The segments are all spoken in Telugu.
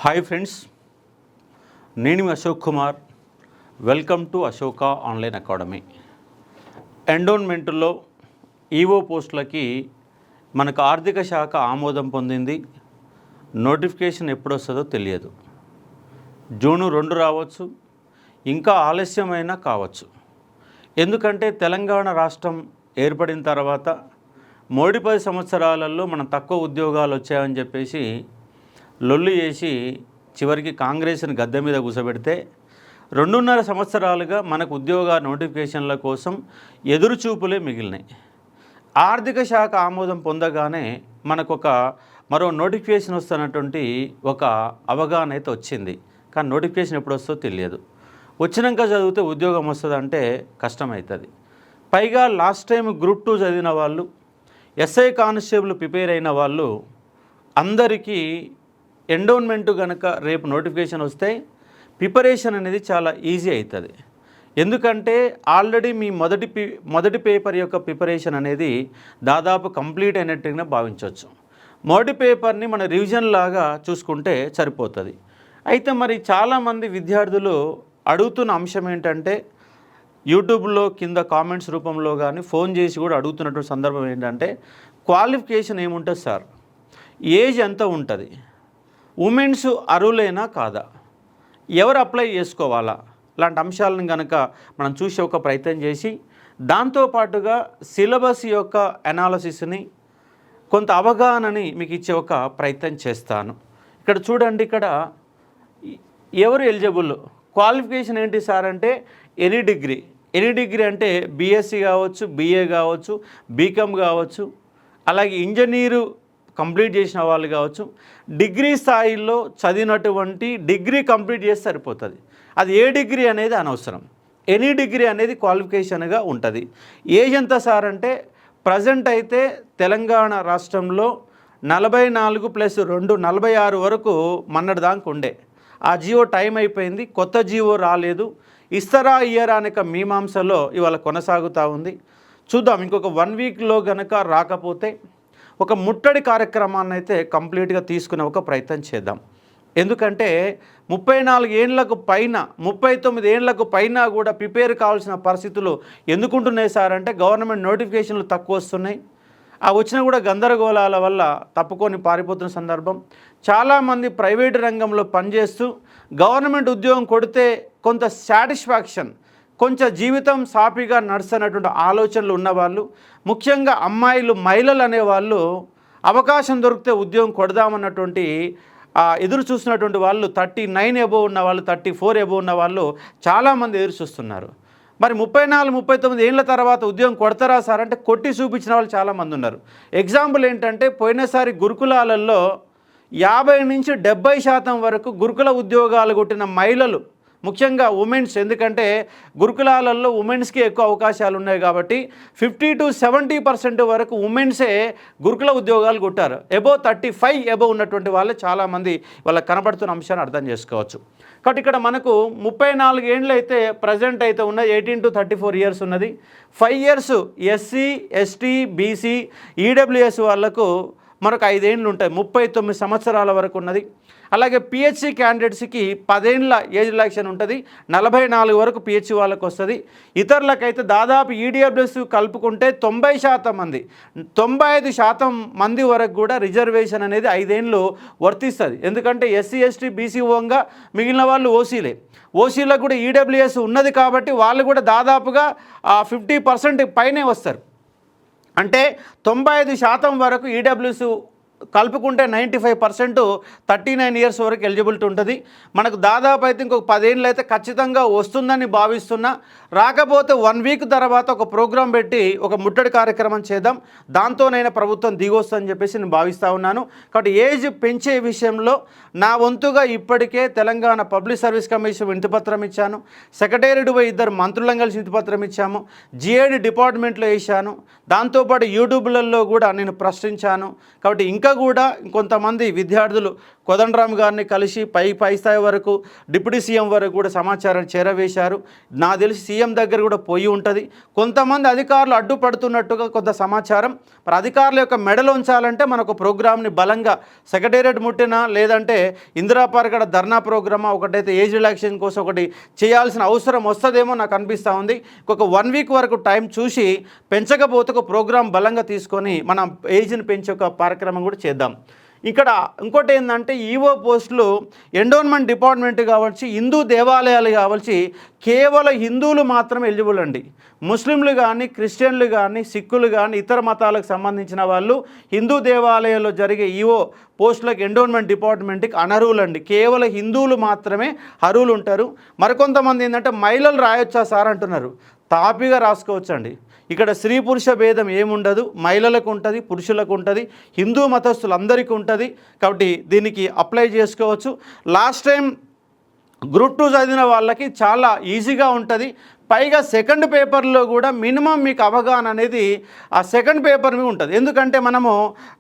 హాయ్ ఫ్రెండ్స్, నేను మీ Ashok Kumar. Welcome to Ashoka online academy. ఎండోన్మెంట్లో ఈఓ పోస్టులకి మనకు ఆర్థిక శాఖ ఆమోదం పొందింది. నోటిఫికేషన్ ఎప్పుడు వస్తుందో తెలియదు. జూన్ 2 రావచ్చు, ఇంకా ఆలస్యమైనా కావచ్చు. ఎందుకంటే తెలంగాణ రాష్ట్రం ఏర్పడిన తర్వాత మోడీ 10 సంవత్సరాలలో మనం తక్కువ ఉద్యోగాలు వచ్చాయని చెప్పేసి లొల్లి చేసి చివరికి కాంగ్రెస్ని గద్దె మీద కూర్చోబెడితే 2.5 సంవత్సరాలుగా మనకు ఉద్యోగ నోటిఫికేషన్ల కోసం ఎదురుచూపులే మిగిలినాయి. ఆర్థిక శాఖ ఆమోదం పొందగానే మనకు మరో నోటిఫికేషన్ వస్తున్నటువంటి ఒక అవగాహన అయితే వచ్చింది. కానీ నోటిఫికేషన్ ఎప్పుడు వస్తుందో తెలియదు. వచ్చినాక చదివితే ఉద్యోగం వస్తుందంటే కష్టమవుతుంది. పైగా లాస్ట్ టైం గ్రూప్ 2 చదివిన వాళ్ళు, ఎస్ఐ కానిస్టేబుల్ ప్రిపేర్ అయిన వాళ్ళు అందరికీ ఎండోన్మెంట్ కనుక రేపు నోటిఫికేషన్ వస్తే ప్రిపరేషన్ అనేది చాలా ఈజీ అవుతుంది. ఎందుకంటే ఆల్రెడీ మీ మొదటి పేపర్ యొక్క ప్రిపరేషన్ అనేది దాదాపు కంప్లీట్ అయినట్టుగా భావించవచ్చు. మొదటి పేపర్ని మన రివిజన్ లాగా చూసుకుంటే సరిపోతుంది. అయితే మరి చాలామంది విద్యార్థులు అడుగుతున్న అంశం ఏంటంటే, యూట్యూబ్లో కింద కామెంట్స్ రూపంలో కానీ ఫోన్ చేసి కూడా అడుగుతున్నటువంటి సందర్భం ఏంటంటే, క్వాలిఫికేషన్ ఏముంటుంది సార్, ఏజ్ ఎంత ఉంటుంది, ఉమెన్స్ అర్హులేనా కాదా, ఎవరు అప్లై చేసుకోవాలా, లాంటి అంశాలను కనుక మనం చూసే ఒక ప్రయత్నం చేసి దాంతోపాటుగా సిలబస్ యొక్క అనాలసిస్ని కొంత అవగాహనని మీకు ఇచ్చే ఒక ప్రయత్నం చేస్తాను. ఇక్కడ చూడండి, ఇక్కడ ఎవరు ఎలిజిబుల్, క్వాలిఫికేషన్ ఏంటి సార్ అంటే ఎనీ డిగ్రీ అంటే బీఎస్సీ కావచ్చు, బీఏ కావచ్చు, బీకామ్ కావచ్చు, అలాగే ఇంజనీరు కంప్లీట్ చేసిన వాళ్ళు కావచ్చు. డిగ్రీ స్థాయిలో చదివినటువంటి డిగ్రీ కంప్లీట్ చేస్తే సరిపోతుంది. అది ఏ డిగ్రీ అనేది అనవసరం. ఎనీ డిగ్రీ అనేది క్వాలిఫికేషన్గా ఉంటుంది. ఏజ్ ఎంత సార్ అంటే ప్రజెంట్ అయితే తెలంగాణ రాష్ట్రంలో 44+2 46 వరకు మొన్నటి దాకా ఉండే. ఆ జియో టైం అయిపోయింది, కొత్త జియో రాలేదు. ఇస్తారా ఇయ్యరా అనే మీమాంసలో ఇవాళ కొనసాగుతూ ఉంది. చూద్దాం, ఇంకొక 1 వీక్లో కనుక రాకపోతే ఒక ముట్టడి కార్యక్రమాన్ని అయితే కంప్లీట్గా తీసుకునే ఒక ప్రయత్నం చేద్దాం. ఎందుకంటే 34 ఏళ్లకు పైన 39 ఏళ్లకు పైన కూడా ప్రిపేర్ కావాల్సిన పరిస్థితులు ఎందుకుంటున్నాయి సార్ అంటే, గవర్నమెంట్ నోటిఫికేషన్లు తక్కువ వస్తున్నాయి. ఆ వచ్చినా కూడా గందరగోళాల వల్ల తప్పుకొని పారిపోతున్న సందర్భం. చాలామంది ప్రైవేటు రంగంలో పనిచేస్తూ గవర్నమెంట్ ఉద్యోగం కొడితే కొంత సాటిస్ఫాక్షన్, కొంచెం జీవితం సాఫీగా నడుస్తున్నటువంటి ఆలోచనలు ఉన్నవాళ్ళు, ముఖ్యంగా అమ్మాయిలు, మహిళలు అనేవాళ్ళు అవకాశం దొరికితే ఉద్యోగం కొడదామన్నటువంటి ఎదురు చూస్తున్నటువంటి వాళ్ళు 39 ఎబోవ్ ఉన్న వాళ్ళు, 34 ఎబోవ్ ఉన్న వాళ్ళు చాలామంది ఎదురు చూస్తున్నారు. మరి 34, 39 ఏళ్ళ తర్వాత ఉద్యోగం కొడతారా సార్ అంటే కొట్టి చూపించిన వాళ్ళు చాలామంది ఉన్నారు. ఎగ్జాంపుల్ ఏంటంటే, పోయినసారి గురుకులాలలో 50 నుంచి 70% వరకు గురుకుల ఉద్యోగాలు కొట్టిన మహిళలు, ముఖ్యంగా ఉమెన్స్, ఎందుకంటే గురుకులాలలో ఉమెన్స్కి ఎక్కువ అవకాశాలు ఉన్నాయి కాబట్టి 50 to 70% వరకు ఉమెన్సే గురుకుల ఉద్యోగాలు కొట్టారు. ఎబో 35 ఎబో ఉన్నటువంటి వాళ్ళు చాలామంది వాళ్ళకి కనబడుతున్న అంశాన్ని అర్థం చేసుకోవచ్చు. కాబట్టి ఇక్కడ మనకు 34 ఏళ్ళు అయితే ప్రజెంట్ అయితే ఉన్నది, 18 to 34 ఇయర్స్ ఉన్నది. 5 years SC, ST, BC, EWS వాళ్ళకు మరొక 5 ఏళ్ళు ఉంటాయి, 39 సంవత్సరాల వరకు ఉన్నది. అలాగే పిహెచ్సి క్యాండిడేట్స్కి 10 ఏళ్ళ ఏజ్ రిలాక్షన్ ఉంటుంది, 44 వరకు పిహెచ్సి వాళ్ళకు వస్తుంది. ఇతరులకైతే దాదాపు ఈడబ్ల్యూఎస్ కలుపుకుంటే 90% మంది, 95% మంది వరకు కూడా రిజర్వేషన్ అనేది 5 ఏళ్ళు వర్తిస్తుంది. ఎందుకంటే ఎస్సీ, ఎస్టీ, బీసీ ఓంగా మిగిలిన వాళ్ళు ఓసీలకు కూడా ఈడబ్ల్యూఎస్ ఉన్నది కాబట్టి వాళ్ళు కూడా దాదాపుగా 50% పైనే వస్తారు. అంటే 95% వరకు ఈడబ్ల్యూఎస్ కలుపుకుంటే 95% 39 ఇయర్స్ వరకు ఎలిజిబిలిటీ ఉంటుంది. మనకు దాదాపు అయితే ఇంకొక 10 ఏళ్ళు అయితే ఖచ్చితంగా వస్తుందని భావిస్తున్నా. రాకపోతే 1 వీక్ తర్వాత ఒక ప్రోగ్రాం పెట్టి ఒక ముట్టడి కార్యక్రమం చేద్దాం, దాంతోనైనా ప్రభుత్వం దిగొస్తుందని చెప్పేసి నేను భావిస్తూ ఉన్నాను. కాబట్టి ఏజ్ పెంచే విషయంలో నా వంతుగా ఇప్పటికే తెలంగాణ పబ్లిక్ సర్వీస్ కమిషన్ వినతిపత్రం ఇచ్చాను, సెక్రటేరియట్ పోయి 2 మంత్రులను కలిసి వినతిపత్రం ఇచ్చాము, జిఏడి డిపార్ట్మెంట్లో వేశాను, దాంతోపాటు యూట్యూబ్లలో కూడా నేను ప్రశ్నించాను. కాబట్టి ఇంకా ఇంకా కూడా కొంతమంది విద్యార్థులు కోదండరామ్ గారిని కలిసి పై స్థాయి వరకు డిప్యూటీ సీఎం వరకు కూడా సమాచారం చేరవేశారు. నాకు తెలిసి సీఎం దగ్గర కూడా పోయి ఉంటుంది. కొంతమంది అధికారులు అడ్డుపడుతున్నట్టుగా కొంత సమాచారం. మరి అధికారుల యొక్క మెడలు ఉంచాలంటే మనకు ప్రోగ్రామ్ని బలంగా సెక్రటేరియట్ ముట్టినా లేదంటే ఇందిరా పార్క్ ధర్నా ప్రోగ్రామా ఒకటైతే ఏజ్ రిలాక్సేషన్ కోసం ఒకటి చేయాల్సిన అవసరం వస్తుందేమో నాకు అనిపిస్తూ ఉంది. ఒక 1 వీక్ వరకు టైం చూసి పెంచకపోతే ఒక ప్రోగ్రాం బలంగా తీసుకొని మనం ఏజ్ని పెంచే ఒక కార్యక్రమం కూడా చేద్దాం. ఇక్కడ ఇంకోటి ఏంటంటే ఈవో పోస్టులు ఎండోన్మెంట్ డిపార్ట్మెంట్ కావచ్చు, హిందూ దేవాలయాలు కావచ్చు, కేవలం హిందువులు మాత్రమే ఎలిజిబుల్ అండి. ముస్లింలు కానీ, క్రిస్టియన్లు కానీ, సిక్కులు కానీ, ఇతర మతాలకు సంబంధించిన వాళ్ళు హిందూ దేవాలయాల్లో జరిగే ఈవో పోస్టులకు ఎండోన్మెంట్ డిపార్ట్మెంట్కి అనర్హులండి. కేవలం హిందువులు మాత్రమే అర్హులు ఉంటారు. మరికొంతమంది ఏంటంటే మహిళలు రాయొచ్చా సార్ అంటున్నారు. తాపిగా రాసుకోవచ్చండి. ఇక్కడ స్త్రీ పురుష భేదం ఏముండదు, మహిళలకు ఉంటుంది, పురుషులకు ఉంటుంది, హిందూ మతస్థులందరికీ ఉంటుంది. కాబట్టి దీనికి అప్లై చేసుకోవచ్చు. లాస్ట్ టైం గ్రూప్ 2 చదివిన వాళ్ళకి చాలా ఈజీగా ఉంటుంది. పైగా సెకండ్ పేపర్లో కూడా మినిమం మీకు అవగాహన అనేది ఆ సెకండ్ పేపర్ మీద ఉంటుంది. ఎందుకంటే మనము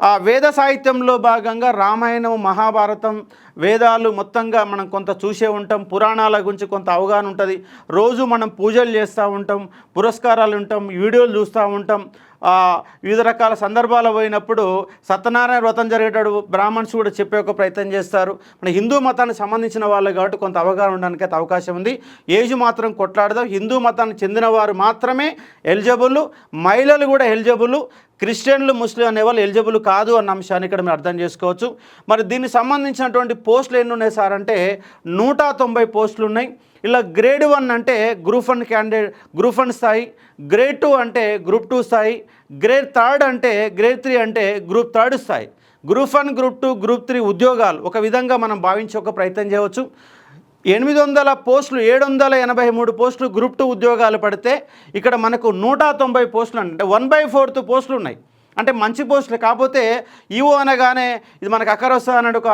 ఆ వేద సాహిత్యంలో భాగంగా రామాయణం, మహాభారతం, వేదాలు మొత్తంగా మనం కొంత చూసే ఉంటాం. పురాణాల గురించి కొంత అవగాహన ఉంటుంది. రోజు మనం పూజలు చేస్తూ ఉంటాం, పురస్కారాలు ఉంటాం, వీడియోలు చూస్తూ ఉంటాం. వివిధ రకాల సందర్భాలు పోయినప్పుడు సత్యనారాయణ వ్రతం జరిగేటప్పుడు బ్రాహ్మణ్స్ కూడా చెప్పే ఒక ప్రయత్నం చేస్తారు. మన హిందూ మతానికి సంబంధించిన వాళ్ళు కాబట్టి కొంత అవగాహన ఉండడానికి అయితే అవకాశం ఉంది. ఏజ్ మాత్రం కొట్లాడదాం. హిందూ మతానికి చెందిన వారు మాత్రమే ఎలిజిబుల్, మహిళలు కూడా ఎలిజిబుల్, క్రిస్టియన్లు, ముస్లిం అనేవాళ్ళు ఎలిజిబుల్ కాదు అన్న అంశాన్ని ఇక్కడ మీరు అర్థం చేసుకోవచ్చు. మరి దీనికి సంబంధించినటువంటి పోస్టులు ఎన్ని ఉన్నాయి సార్ అంటే 190 పోస్టులు ఉన్నాయి. ఇలా గ్రేడ్ 1 అంటే గ్రూప్ 1 క్యాండిడేట్, గ్రూప్ 1 స్థాయి, గ్రేడ్ 2 అంటే గ్రూప్ 2 స్థాయి, గ్రేడ్ 3 అంటే గ్రేడ్ 3 అంటే గ్రూప్ 3 స్థాయి. గ్రూప్ 1, గ్రూప్ 2, గ్రూప్ 3 ఉద్యోగాలు ఒక విధంగా మనం భావించే ఒక ప్రయత్నం చేయవచ్చు. 800 పోస్టులు, 783 పోస్టులు గ్రూప్ 2 ఉద్యోగాలు పడితే ఇక్కడ మనకు 190 పోస్టులు అంటే 1/4 పోస్టులు ఉన్నాయి. అంటే మంచి పోస్టులు. కాకపోతే ఈవో అనగానే ఇది మనకు అక్కరొస్తా అన్నట్టు ఒక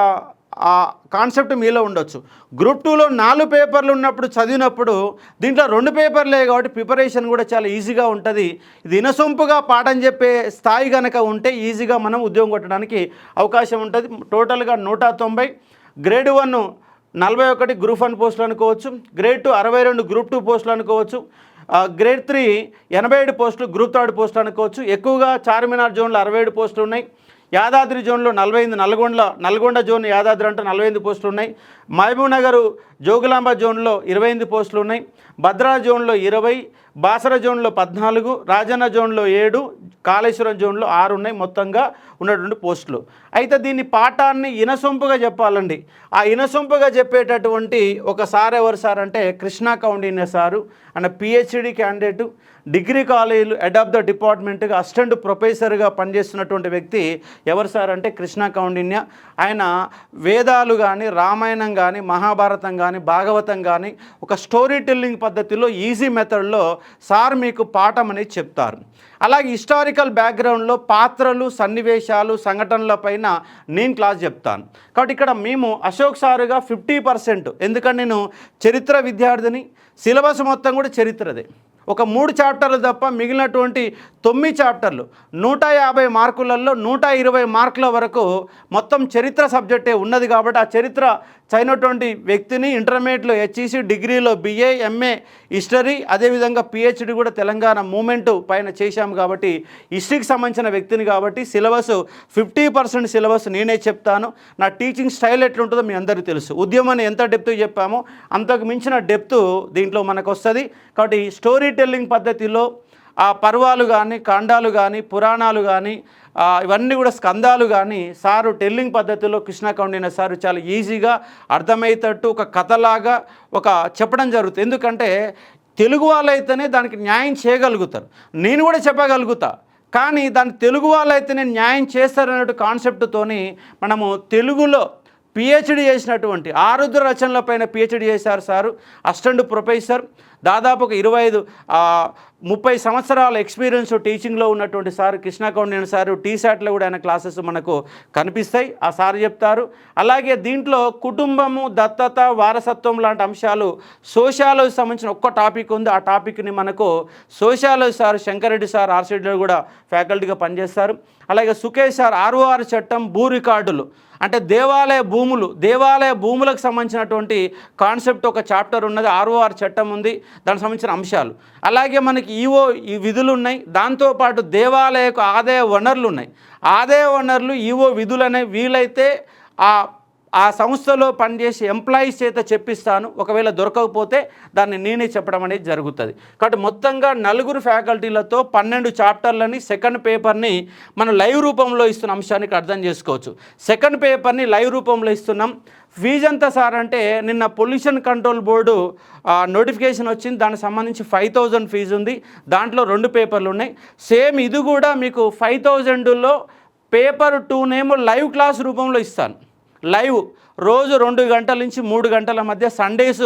కాన్సెప్ట్ మీలో ఉండొచ్చు. గ్రూప్ 2లో 4 పేపర్లు ఉన్నప్పుడు చదివినప్పుడు దీంట్లో 2 పేపర్లే కాబట్టి ప్రిపరేషన్ కూడా చాలా ఈజీగా ఉంటుంది. ఇది ఇనసొంపుగా పాఠం చెప్పే స్థాయి కనుక ఉంటే ఈజీగా మనం ఉద్యోగం కొట్టడానికి అవకాశం ఉంటుంది. టోటల్గా 190. గ్రేడ్ 1 41 గ్రూప్ 1 పోస్టులు అనుకోవచ్చు. గ్రేడ్ 2 62 గ్రూప్ 2 పోస్టులు అనుకోవచ్చు. గ్రేడ్ 3 87 పోస్టులు గ్రూప్ 3 పోస్టులు అనుకోవచ్చు. ఎక్కువగా చార్మినార్ జోన్లో 67 పోస్టులు ఉన్నాయి. యాదాద్రి జోన్లో 45, నల్గొండ జోన్ యాదాద్రి అంటే 45 పోస్టులు ఉన్నాయి. మహబూబ్ నగర్ జోగులాంబ జోన్లో 28 పోస్టులు ఉన్నాయి. భద్రా జోన్లో 20, బాసర జోన్లో 14, రాజన్న జోన్లో 7, కాళేశ్వరం జోన్లో 6 ఉన్నాయి మొత్తంగా ఉన్నటువంటి పోస్టులు. అయితే దీన్ని పాఠాన్ని ఇనసొంపుగా చెప్పాలండి. ఆ ఇనసొంపుగా చెప్పేటటువంటి ఒక సార్ ఎవరు సార్ అంటే కృష్ణా కౌండిన్య సారు. ఆయన పిహెచ్డి క్యాండిడేటు, డిగ్రీ కాలేజీలు హెడ్ ఆఫ్ ద డిపార్ట్మెంట్గా అసిస్టెంట్ ప్రొఫెసర్గా పనిచేస్తున్నటువంటి వ్యక్తి ఎవరు సార్ అంటే కృష్ణా కౌండిన్య. ఆయన వేదాలు కానీ, రామాయణం కానీ, మహాభారతం కానీ, భాగవతం కానీ ఒక స్టోరీ టెల్లింగ్ పద్ధతిలో ఈజీ మెథడ్లో సార్ మీకు పాఠం అనేది చెప్తారు. అలాగే హిస్టారికల్ బ్యాక్గ్రౌండ్లో పాత్రలు, సన్నివేశాలు, సంఘటనల పైన నేను క్లాస్ చెప్తాను. కాబట్టి ఇక్కడ మేము అశోక్ సారుగా 50%, ఎందుకంటే నేను చరిత్ర విద్యార్థిని, సిలబస్ మొత్తం కూడా చరిత్రదే. ఒక 3 చాప్టర్లు తప్ప మిగిలినటువంటి 9 చాప్టర్లు 150 మార్కులలో 120 మార్కుల వరకు మొత్తం చరిత్ర సబ్జెక్టే ఉన్నది. కాబట్టి ఆ చరిత్ర చదివినటువంటి వ్యక్తిని ఇంటర్మీడియట్లో హెచ్ఈసి, డిగ్రీలో బిఏ, ఎంఏ హిస్టరీ, అదేవిధంగా పిహెచ్డి కూడా తెలంగాణ మూమెంట్ పైన చేశాము. కాబట్టి హిస్టరీకి సంబంధించిన వ్యక్తిని కాబట్టి సిలబస్ 50% సిలబస్ నేనే చెప్తాను. నా టీచింగ్ స్టైల్ ఎట్లుంటుందో మీ అందరికీ తెలుసు. ఉద్యమాన్ని ఎంత డెప్త్ చెప్పామో అంతకు మించిన డెప్త్ దీంట్లో మనకు వస్తుంది. కాబట్టి స్టోరీ టెల్లింగ్ పద్ధతిలో ఆ పర్వాలు కానీ, కాండాలు కానీ, పురాణాలు కానీ, ఇవన్నీ కూడా స్కందాలు కానీ సారు టెల్లింగ్ పద్ధతిలో కృష్ణా కౌండిన్య సారు చాలా ఈజీగా అర్థమయ్యేటట్టు ఒక కథలాగా ఒక చెప్పడం జరుగుతుంది. ఎందుకంటే తెలుగు వాళ్ళైతేనే దానికి న్యాయం చేయగలుగుతారు, నేను కూడా చెప్పగలుగుతా. కానీ దాని తెలుగు వాళ్ళైతేనే న్యాయం చేస్తారనే కాన్సెప్ట్తోని మనము తెలుగులో పిహెచ్డి చేసినటువంటి ఆరుద్ర రచనలపైన పిహెచ్డి చేశారు సారు, అసిస్టెంట్ ప్రొఫెసర్. దాదాపు ఒక 30 సంవత్సరాల ఎక్స్పీరియన్స్ టీచింగ్లో ఉన్నటువంటి సార్ కృష్ణ కౌండిన్య సారు టీశాట్లో కూడా ఆయన క్లాసెస్ మనకు కనిపిస్తాయి. ఆ సార్ చెప్తారు. అలాగే దీంట్లో కుటుంబము, దత్తత, వారసత్వం లాంటి అంశాలు సోషియాలజీ సంబంధించిన ఒక్క టాపిక్ ఉంది. ఆ టాపిక్ని మనకు సోషియాలజీ సార్ శంకరెడ్డి సార్ ఆర్సిడ్లో కూడా ఫ్యాకల్టీగా పనిచేస్తారు. అలాగే సుకేష్ సార్ ROR చట్టం, భూ రికార్డులు అంటే దేవాలయ భూములకు సంబంధించినటువంటి కాన్సెప్ట్ ఒక చాప్టర్ ఉన్నది. ROR చట్టం ఉంది, దానికి సంబంధించిన అంశాలు. అలాగే మనకి ఈ విధులు ఉన్నాయి. దాంతోపాటు దేవాలయకు ఆదాయ వనరులు ఉన్నాయి. ఆదాయ వనరులు విధులు అనేవి వీలైతే ఆ సంస్థలో పనిచేసే ఎంప్లాయీస్ చేత చెప్పిస్తాను. ఒకవేళ దొరకకపోతే దాన్ని నేనే చెప్పడం అనేది జరుగుతుంది. కాబట్టి మొత్తంగా 4 ఫ్యాకల్టీలతో 12 చాప్టర్లని సెకండ్ పేపర్ని మనం లైవ్ రూపంలో ఇస్తున్న అంశానికి అర్థం చేసుకోవచ్చు. సెకండ్ పేపర్ని లైవ్ రూపంలో ఇస్తున్నాం. ఫీజు ఎంత సార్ అంటే నిన్న పొల్యూషన్ కంట్రోల్ బోర్డు నోటిఫికేషన్ వచ్చింది. దానికి సంబంధించి 5000 ఫీజు ఉంది. దాంట్లో 2 పేపర్లు ఉన్నాయి. సేమ్ ఇది కూడా మీకు 5000లో పేపర్ 2 లైవ్ క్లాస్ రూపంలో ఇస్తాను. లైవ్ రోజు 2 గంటల నుంచి 3 గంటల మధ్య సండేస్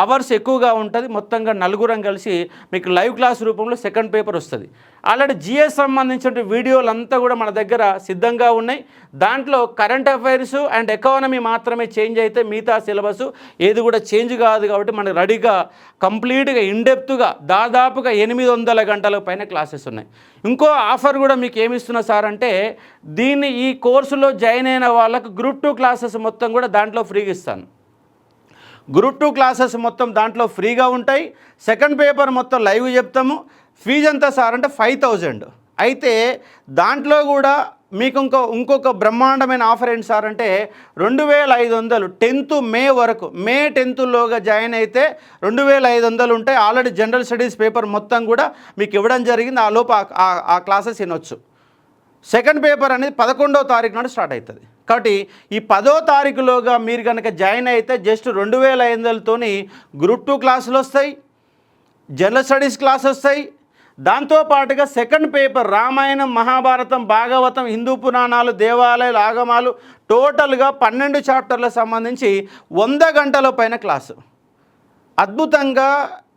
అవర్స్ ఎక్కువగా ఉంటుంది. మొత్తంగా 4 కలిసి మీకు లైవ్ క్లాస్ రూపంలో సెకండ్ పేపర్ వస్తుంది. ఆల్రెడీ GS సంబంధించిన వీడియోలు అంతా కూడా మన దగ్గర సిద్ధంగా ఉన్నాయి. దాంట్లో కరెంట్ అఫైర్స్ అండ్ ఎకానమీ మాత్రమే చేంజ్ అయితే మిగతా సిలబస్ ఏది కూడా చేంజ్ కాదు. కాబట్టి మనకు రెడీగా కంప్లీట్గా ఇన్డెప్త్గా దాదాపుగా 800 గంటల పైన క్లాసెస్ ఉన్నాయి. ఇంకో ఆఫర్ కూడా మీకు ఏమిస్తున్నా సార్ అంటే ఈ కోర్సులో జాయిన్ అయిన వాళ్ళకు గ్రూప్ 2 క్లాసెస్ మొత్తం కూడా దాంట్లో ఫ్రీగా ఇస్తాను. గ్రూప్ 2 క్లాసెస్ మొత్తం దాంట్లో ఫ్రీగా ఉంటాయి. సెకండ్ పేపర్ మొత్తం లైవ్ చెప్తాము. ఫీజు ఎంత సార్ అంటే 5000. అయితే దాంట్లో కూడా మీకు ఇంకొక బ్రహ్మాండమైన ఆఫర్ ఏంటి సార్ అంటే 2500 10th మే వరకు, మే 10thలోగా జాయిన్ అయితే 2500 ఉంటాయి. ఆల్రెడీ జనరల్ స్టడీస్ పేపర్ మొత్తం కూడా మీకు ఇవ్వడం జరిగింది. ఆ లోపు ఆ క్లాసెస్ వినొచ్చు. సెకండ్ పేపర్ అనేది 11వ తారీఖు నాడు స్టార్ట్ అవుతుంది. కాబట్టి ఈ 10వ తారీఖులోగా మీరు కనుక జాయిన్ అయితే జస్ట్ 2500తోని గ్రూప్ 2 క్లాసులు వస్తాయి, జనరల్ స్టడీస్ క్లాస్ వస్తాయి. దాంతోపాటుగా సెకండ్ పేపర్ రామాయణం, మహాభారతం, భాగవతం, హిందూ పురాణాలు, దేవాలయాలు, ఆగమాలు టోటల్గా 12 చాప్టర్లకు సంబంధించి 100 గంటల పైన క్లాసు. అద్భుతంగా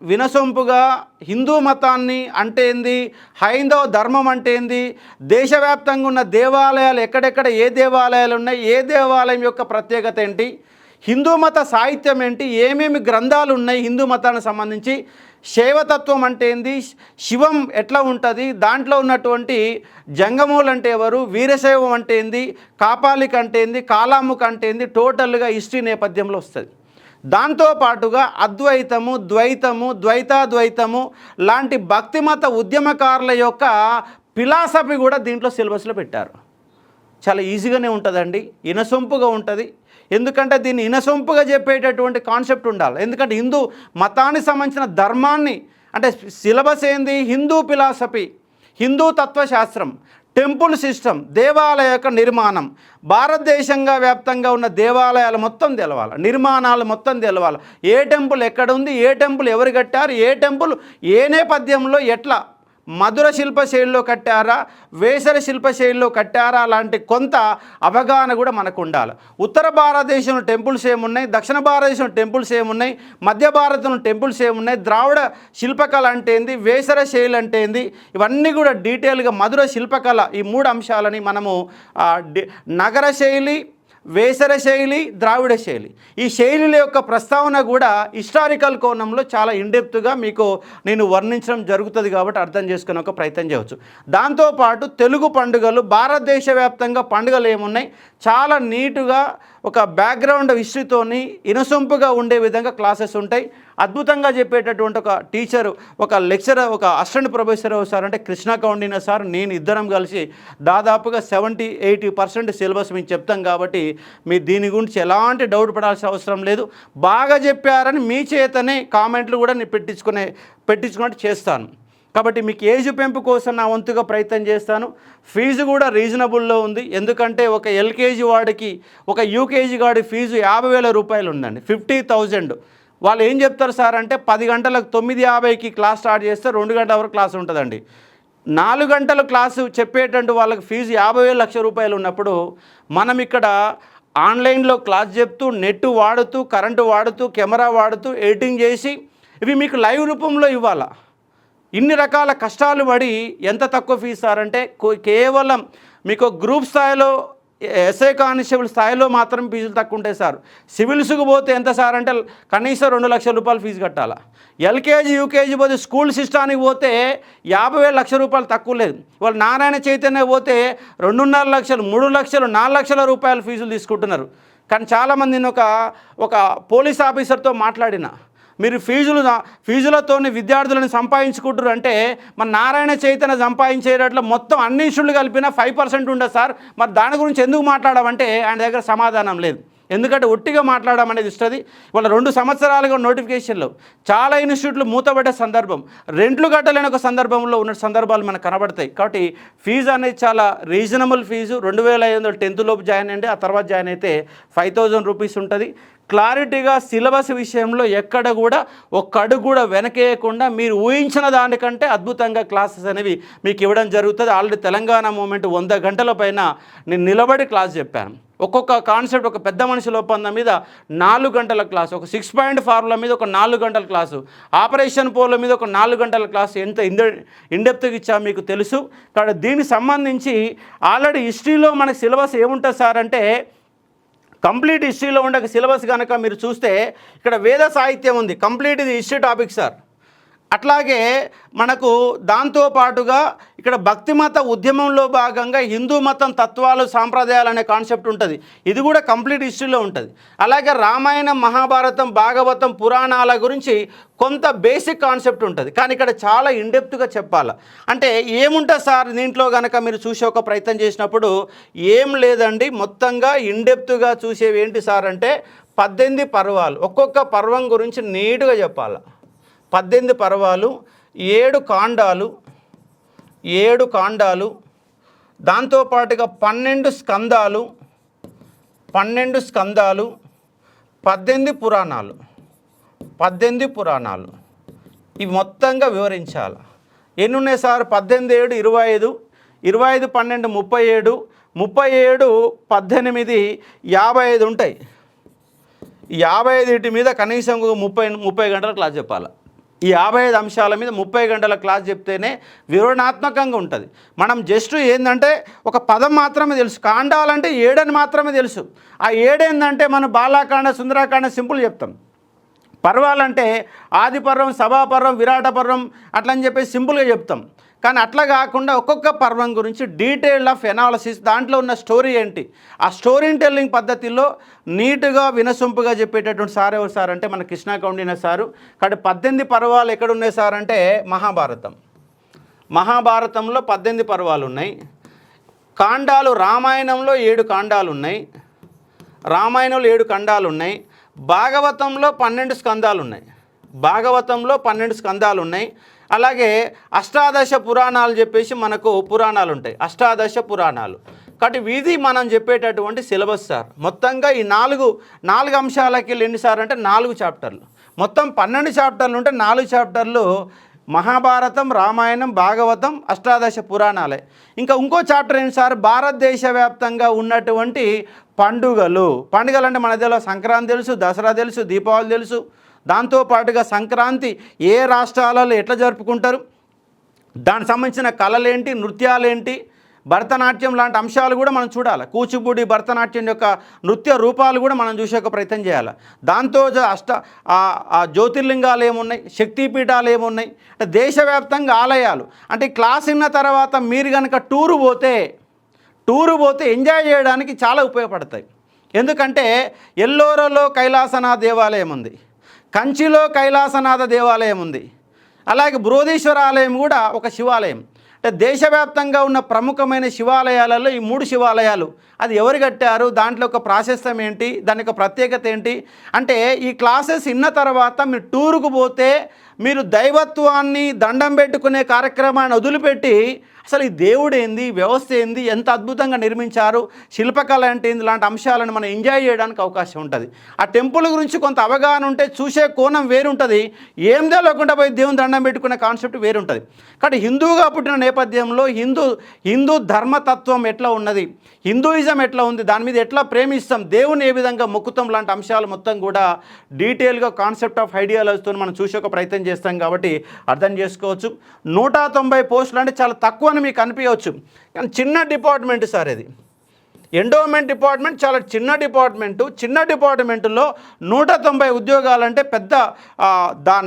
వినసొంపుగా హిందూ మతాన్ని అంటే ఏంది, హైందవ ధర్మం అంటే ఏంది, దేశవ్యాప్తంగా ఉన్న దేవాలయాలు ఎక్కడెక్కడ ఏ దేవాలయాలు ఉన్నాయి, ఏ దేవాలయం యొక్క ప్రత్యేకత ఏంటి, హిందూ మత సాహిత్యం ఏంటి, ఏమేమి గ్రంథాలు ఉన్నాయి హిందూ మతానికి సంబంధించి, శైవతత్వం అంటే ఏంది, శివం ఎట్లా ఉంటుంది, దాంట్లో ఉన్నటువంటి జంగములు అంటే ఎవరు, వీరశైవం అంటే ఏంది, కాపాలిక అంటే ఏంది, కాలాముఖ అంటే ఏంది, టోటల్గా హిస్టరీ నేపథ్యంలో వస్తుంది. దాంతోపాటుగా అద్వైతము, ద్వైతము, ద్వైతాద్వైతము లాంటి భక్తిమత ఉద్యమకారుల యొక్క ఫిలాసఫీ కూడా దీంట్లో సిలబస్లో పెట్టారు. చాలా ఈజీగానే ఉంటుందండి, ఇనసొంపుగా ఉంటుంది. ఎందుకంటే దీన్ని ఇనసొంపుగా చెప్పేటటువంటి కాన్సెప్ట్ ఉండాలి. ఎందుకంటే హిందూ మతానికి సంబంధించిన ధర్మాన్ని అంటే సిలబస్ ఏంది, హిందూ ఫిలాసఫీ, హిందూ తత్వశాస్త్రం, టెంపుల్ సిస్టమ్, దేవాలయ యొక్క నిర్మాణం, భారతదేశంగా వ్యాప్తంగా ఉన్న దేవాలయాలు మొత్తం తెలవాలి, నిర్మాణాలు మొత్తం తెలవాలి, ఏ టెంపుల్ ఎక్కడ ఉంది, ఏ టెంపుల్ ఎవరు కట్టారు, ఏ టెంపుల్ ఏ నేపథ్యంలో ఎట్లా మధుర శిల్పశైలిలో కట్టారా, వేసర శిల్పశైలిలో కట్టారా లాంటి కొంత అవగాహన కూడా మనకు ఉండాలి. ఉత్తర భారతదేశంలో టెంపుల్స్ ఏమున్నాయి, దక్షిణ భారతదేశంలో టెంపుల్స్ ఏమున్నాయి, మధ్య భారతంలో టెంపుల్స్ ఏమున్నాయి, ద్రావిడ శిల్పకళ అంటే ఏంది, వేసర శైలి అంటే ఏంది, ఇవన్నీ కూడా డీటెయిల్గా మధుర శిల్పకళ ఈ 3 అంశాలని మనము నగర శైలి, వేసర శైలి, ద్రావిడ శైలి, ఈ శైలిల యొక్క ప్రస్తావన కూడా హిస్టారికల్ కోణంలో చాలా ఇన్డెప్త్గా మీకు నేను వర్ణించడం జరుగుతుంది. కాబట్టి అర్థం చేసుకునే ఒక ప్రయత్నం చేయవచ్చు. దాంతోపాటు తెలుగు పండుగలు, భారతదేశ వ్యాప్తంగా పండుగలు ఏమున్నాయి, చాలా నీటుగా ఒక బ్యాక్గ్రౌండ్ హిస్టరీతోని ఇనసొంపుగా ఉండే విధంగా క్లాసెస్ ఉంటాయి. అద్భుతంగా చెప్పేటటువంటి ఒక టీచరు, ఒక లెక్చరర్, ఒక అసిస్టెంట్ ప్రొఫెసర్ సార్ అంటే కృష్ణ కౌండిన్య సార్, నేను ఇద్దరం కలిసి దాదాపుగా 70-80% సిలబస్ మీకు చెప్తాం. కాబట్టి మీ దీని గురించి ఎలాంటి డౌట్ పడాల్సిన అవసరం లేదు. బాగా చెప్పారని మీ చేతనే కామెంట్లు కూడా నేను పెట్టించుకున్నట్టు చేస్తాను. కాబట్టి మీకు ఏజ్ పెంపు కోసం నా వంతుగా ప్రయత్నం చేస్తాను. ఫీజు కూడా రీజనబుల్లో ఉంది. ఎందుకంటే ఒక LKG వాడికి, ఒక UKG వాడి ఫీజు 50,000 రూపాయలు ఉందండి, 50,000. వాళ్ళు ఏం చెప్తారు సార్ అంటే 10 గంటలకు 9:50కి క్లాస్ స్టార్ట్ చేస్తే 2 గంటల వరకు క్లాస్ ఉంటుందండి. 4 గంటల క్లాసు చెప్పేటంటే వాళ్ళకి ఫీజు 50,000 లక్ష రూపాయలు ఉన్నప్పుడు మనం ఇక్కడ ఆన్లైన్లో క్లాస్ చెప్తూ, నెట్ వాడుతూ, కరెంటు వాడుతూ, కెమెరా వాడుతూ, ఎడిటింగ్ చేసి ఇవి మీకు లైవ్ రూపంలో ఇవ్వాలా. ఇన్ని రకాల కష్టాలు పడి ఎంత తక్కువ ఫీజు సార్ అంటే కేవలం మీకు గ్రూప్ స్థాయిలో ఎస్ఐ కానిస్టేబుల్ స్థాయిలో మాత్రం ఫీజులు తక్కువ ఉంటాయి సార్. సివిల్స్కి పోతే ఎంత సార్ అంటే కనీసం 2 లక్షల రూపాయలు ఫీజు కట్టాలా. ఎల్కేజీ యూకేజీ పోతే స్కూల్ సిస్టానికి పోతే 50,000 లక్ష రూపాయలు తక్కువ లేదు. వాళ్ళు నారాయణ చైతన్య పోతే 2.5 లక్షలు 3 లక్షలు 4 లక్షల రూపాయలు ఫీజులు తీసుకుంటున్నారు. కానీ చాలామంది నేను ఒక పోలీస్ ఆఫీసర్తో మాట్లాడిన, మీరు ఫీజులతో విద్యార్థులను సంపాదించుకుంటారు అంటే మన నారాయణ చైతన్య సంపాదించేటట్లు మొత్తం అన్ని ఇష్యూలు కలిపినా 5% ఉండదు సార్, మరి దాని గురించి ఎందుకు మాట్లాడమంటే ఆయన దగ్గర సమాధానం లేదు. ఎందుకంటే ఒట్టిగా మాట్లాడడం అనేది ఇస్తుంది. వాళ్ళ 2 సంవత్సరాలుగా నోటిఫికేషన్లు చాలా ఇన్స్టిట్యూట్లు మూతపడ్డ సందర్భం, రెంట్లు కట్టలేని ఒక సందర్భంలో ఉన్న సందర్భాలు మనకు కనబడతాయి. కాబట్టి ఫీజు అనేది చాలా రీజనబుల్ ఫీజు. 2,500 10th లోపు జాయిన్ అయ్యండి, ఆ తర్వాత జాయిన్ అయితే 5,000 రూపీస్ ఉంటుంది. క్లారిటీగా సిలబస్ విషయంలో ఎక్కడ కూడా ఒక్క అడుగు కూడా వెనకేయకుండా మీరు ఊహించిన దానికంటే అద్భుతంగా క్లాసెస్ అనేవి మీకు ఇవ్వడం జరుగుతుంది. ఆల్రెడీ తెలంగాణ మూమెంట్ 100 గంటల పైన నేను నిలబడి క్లాస్ చెప్పాను. ఒక్కొక్క కాన్సెప్ట్ ఒక పెద్ద మనిషి ఒప్పందం మీద 4 గంటల క్లాసు, ఒక 6 పాయింట్ ఫార్ములా మీద ఒక 4 గంటల క్లాసు, ఆపరేషన్ పోల మీద ఒక 4 గంటల క్లాసు, ఎంత ఇన్డెప్త్గా ఇచ్చా మీకు తెలుసు. కాబట్టి దీనికి సంబంధించి ఆల్రెడీ హిస్టరీలో మనకి సిలబస్ ఏముంటుంది సార్ అంటే కంప్లీట్ హిస్టరీలో ఉండే సిలబస్ కనుక మీరు చూస్తే ఇక్కడ వేద సాహిత్యం ఉంది, కంప్లీట్ ఇది హిస్టరీ టాపిక్ సార్. అట్లాగే మనకు దాంతోపాటుగా ఇక్కడ భక్తిమత ఉద్యమంలో భాగంగా హిందూ మతం తత్వాలు సాంప్రదాయాలు అనే కాన్సెప్ట్ ఉంటుంది, ఇది కూడా కంప్లీట్ హిస్టరీలో ఉంటుంది. అలాగే రామాయణం మహాభారతం భాగవతం పురాణాల గురించి కొంత బేసిక్ కాన్సెప్ట్ ఉంటుంది. కానీ ఇక్కడ చాలా ఇన్డెప్త్గా చెప్పాలి. అంటే ఏముంటుంది సార్ దీంట్లో కనుక మీరు చూసే ఒక ప్రయత్నం చేసినప్పుడు ఏం లేదండి, మొత్తంగా ఇన్డెప్త్గా చూసేవి ఏంటి సార్ అంటే 18 పర్వాలు, ఒక్కొక్క పర్వం గురించి నీట్గా చెప్పాలి. 18 పర్వాలు, 7 కాండాలు, 7 కాండాలు, దాంతోపాటుగా 12 స్కందాలు, 12 స్కందాలు, 18 పురాణాలు, 18 పురాణాలు, ఇవి మొత్తంగా వివరించాలి. ఎన్ని ఉన్నాయి సార్? 18 7 25, 25 12 37, 37 18 55 ఉంటాయి. 55 మీద కనీసం 30 గంటల క్లాస్ చెప్పాలి. ఈ 55 అంశాల మీద 30 గంటల క్లాస్ చెప్తేనే వివరణాత్మకంగా ఉంటుంది. మనం జస్ట్ ఏంటంటే ఒక పదం మాత్రమే తెలుసు, కాండాలంటే 7 అని మాత్రమే తెలుసు. ఆ 7 ఏంటంటే మనం బాలాకాండ సుందరాకాండ సింపుల్ చెప్తాం. పర్వాలంటే ఆది పర్వం, సభాపర్వం, విరాట పర్వం అట్లని చెప్పేసి సింపుల్గా చెప్తాం. కానీ అట్లా కాకుండా ఒక్కొక్క పర్వం గురించి డీటెయిల్ ఆఫ్ ఎనాలిసిస్, దాంట్లో ఉన్న స్టోరీ ఏంటి, ఆ స్టోరీ టెల్లింగ్ పద్ధతిలో నీట్గా వినసొంపుగా చెప్పేటటువంటి సార్ ఎవరు సార్ అంటే మన కృష్ణా కౌండిన్య సారు. కాబట్టి 18 పర్వాలు ఎక్కడున్నాయి సార్ అంటే మహాభారతంలో 18 పర్వాలు ఉన్నాయి. కాండాలు రామాయణంలో 7 కాండాలు ఉన్నాయి, రామాయణంలో 7 ఖండాలు ఉన్నాయి. భాగవతంలో 12 స్కందాలు ఉన్నాయి, భాగవతంలో 12 స్కందాలు ఉన్నాయి. అలాగే అష్టాదశ పురాణాలు చెప్పేసి మనకు పురాణాలు ఉంటాయి, అష్టాదశ పురాణాలు. కాబట్టి ఇది మనం చెప్పేటటువంటి సిలబస్ సార్. మొత్తంగా ఈ 4 అంశాలకి వెళ్ళి ఎన్ని సార్ అంటే 4 చాప్టర్లు, మొత్తం 12 చాప్టర్లు ఉంటే 4 చాప్టర్లు మహాభారతం, రామాయణం, భాగవతం, అష్టాదశ పురాణాలే. ఇంకా ఇంకో చాప్టర్ ఏంటి సార్, భారతదేశ వ్యాప్తంగా ఉన్నటువంటి పండుగలు అంటే మన దగ్గర సంక్రాంతి తెలుసు, దసరా తెలుసు, దీపావళి తెలుసు. దాంతోపాటుగా సంక్రాంతి ఏ రాష్ట్రాలలో ఎట్లా జరుపుకుంటారు, దానికి సంబంధించిన కళలేంటి, నృత్యాలేంటి, భరతనాట్యం లాంటి అంశాలు కూడా మనం చూడాలి. కూచిపూడి భరతనాట్యం యొక్క నృత్య రూపాలు కూడా మనం చూసే ప్రయత్నం చేయాలి. దాంతో జ్యోతిర్లింగాలు ఏమున్నాయి, శక్తిపీఠాలు ఏమున్నాయి, అంటే దేశవ్యాప్తంగా ఆలయాలు. అంటే క్లాస్ విన్న తర్వాత మీరు కనుక టూరు పోతే ఎంజాయ్ చేయడానికి చాలా ఉపయోగపడతాయి. ఎందుకంటే ఎల్లోరలో కైలాసనాథ దేవాలయం ఉంది, కంచిలో కైలాసనాథ దేవాలయం ఉంది, అలాగే బృహదీశ్వర ఆలయం కూడా ఒక శివాలయం. అంటే దేశవ్యాప్తంగా ఉన్న ప్రముఖమైన శివాలయాలలో ఈ 3 శివాలయాలు, అది ఎవరు కట్టారు, దాంట్లో ఒక ప్రాశస్త్యం ఏంటి, దాని యొక్క ప్రత్యేకత ఏంటి అంటే ఈ క్లాసెస్ విన్న తర్వాత మీరు టూరుకు పోతే మీరు దైవత్వాన్ని దండం పెట్టుకునే కార్యక్రమాన్ని వదిలిపెట్టి అసలు ఈ దేవుడు ఏంది, వ్యవస్థ ఏంది, ఎంత అద్భుతంగా నిర్మించారు, శిల్పకళ అంటే ఏంది, ఇలాంటి అంశాలను మనం ఎంజాయ్ చేయడానికి అవకాశం ఉంటుంది. ఆ టెంపుల్ గురించి కొంత అవగాహన ఉంటే చూసే కోణం వేరుంటుంది, ఏం తెలియకుండా పోయి దేవుని దండం పెట్టుకునే కాన్సెప్ట్ వేరుంటుంది. కాబట్టి హిందువుగా పుట్టిన నేపథ్యంలో హిందూ ధర్మతత్వం ఎట్లా ఉన్నది, హిందూయిజం ఎట్లా ఉంది, దాని మీద ఎట్లా ప్రేమిస్తాం, దేవుని ఏ విధంగా మొక్కుతాం లాంటి అంశాలు మొత్తం కూడా డీటెయిల్గా కాన్సెప్ట్ ఆఫ్ ఐడియాలజీతో మనం చూసే ఒక ప్రయత్నం చేస్తాం. కాబట్టి అర్థం చేసుకోవచ్చు. 190 పోస్టులు అంటే చాలా తక్కువ అని మీకు అనిపించవచ్చు, కానీ చిన్న డిపార్ట్మెంట్ సార్ ఇది. ఎండోమెంట్ డిపార్ట్మెంట్ చాలా చిన్న డిపార్ట్మెంటులో 190 ఉద్యోగాలంటే పెద్ద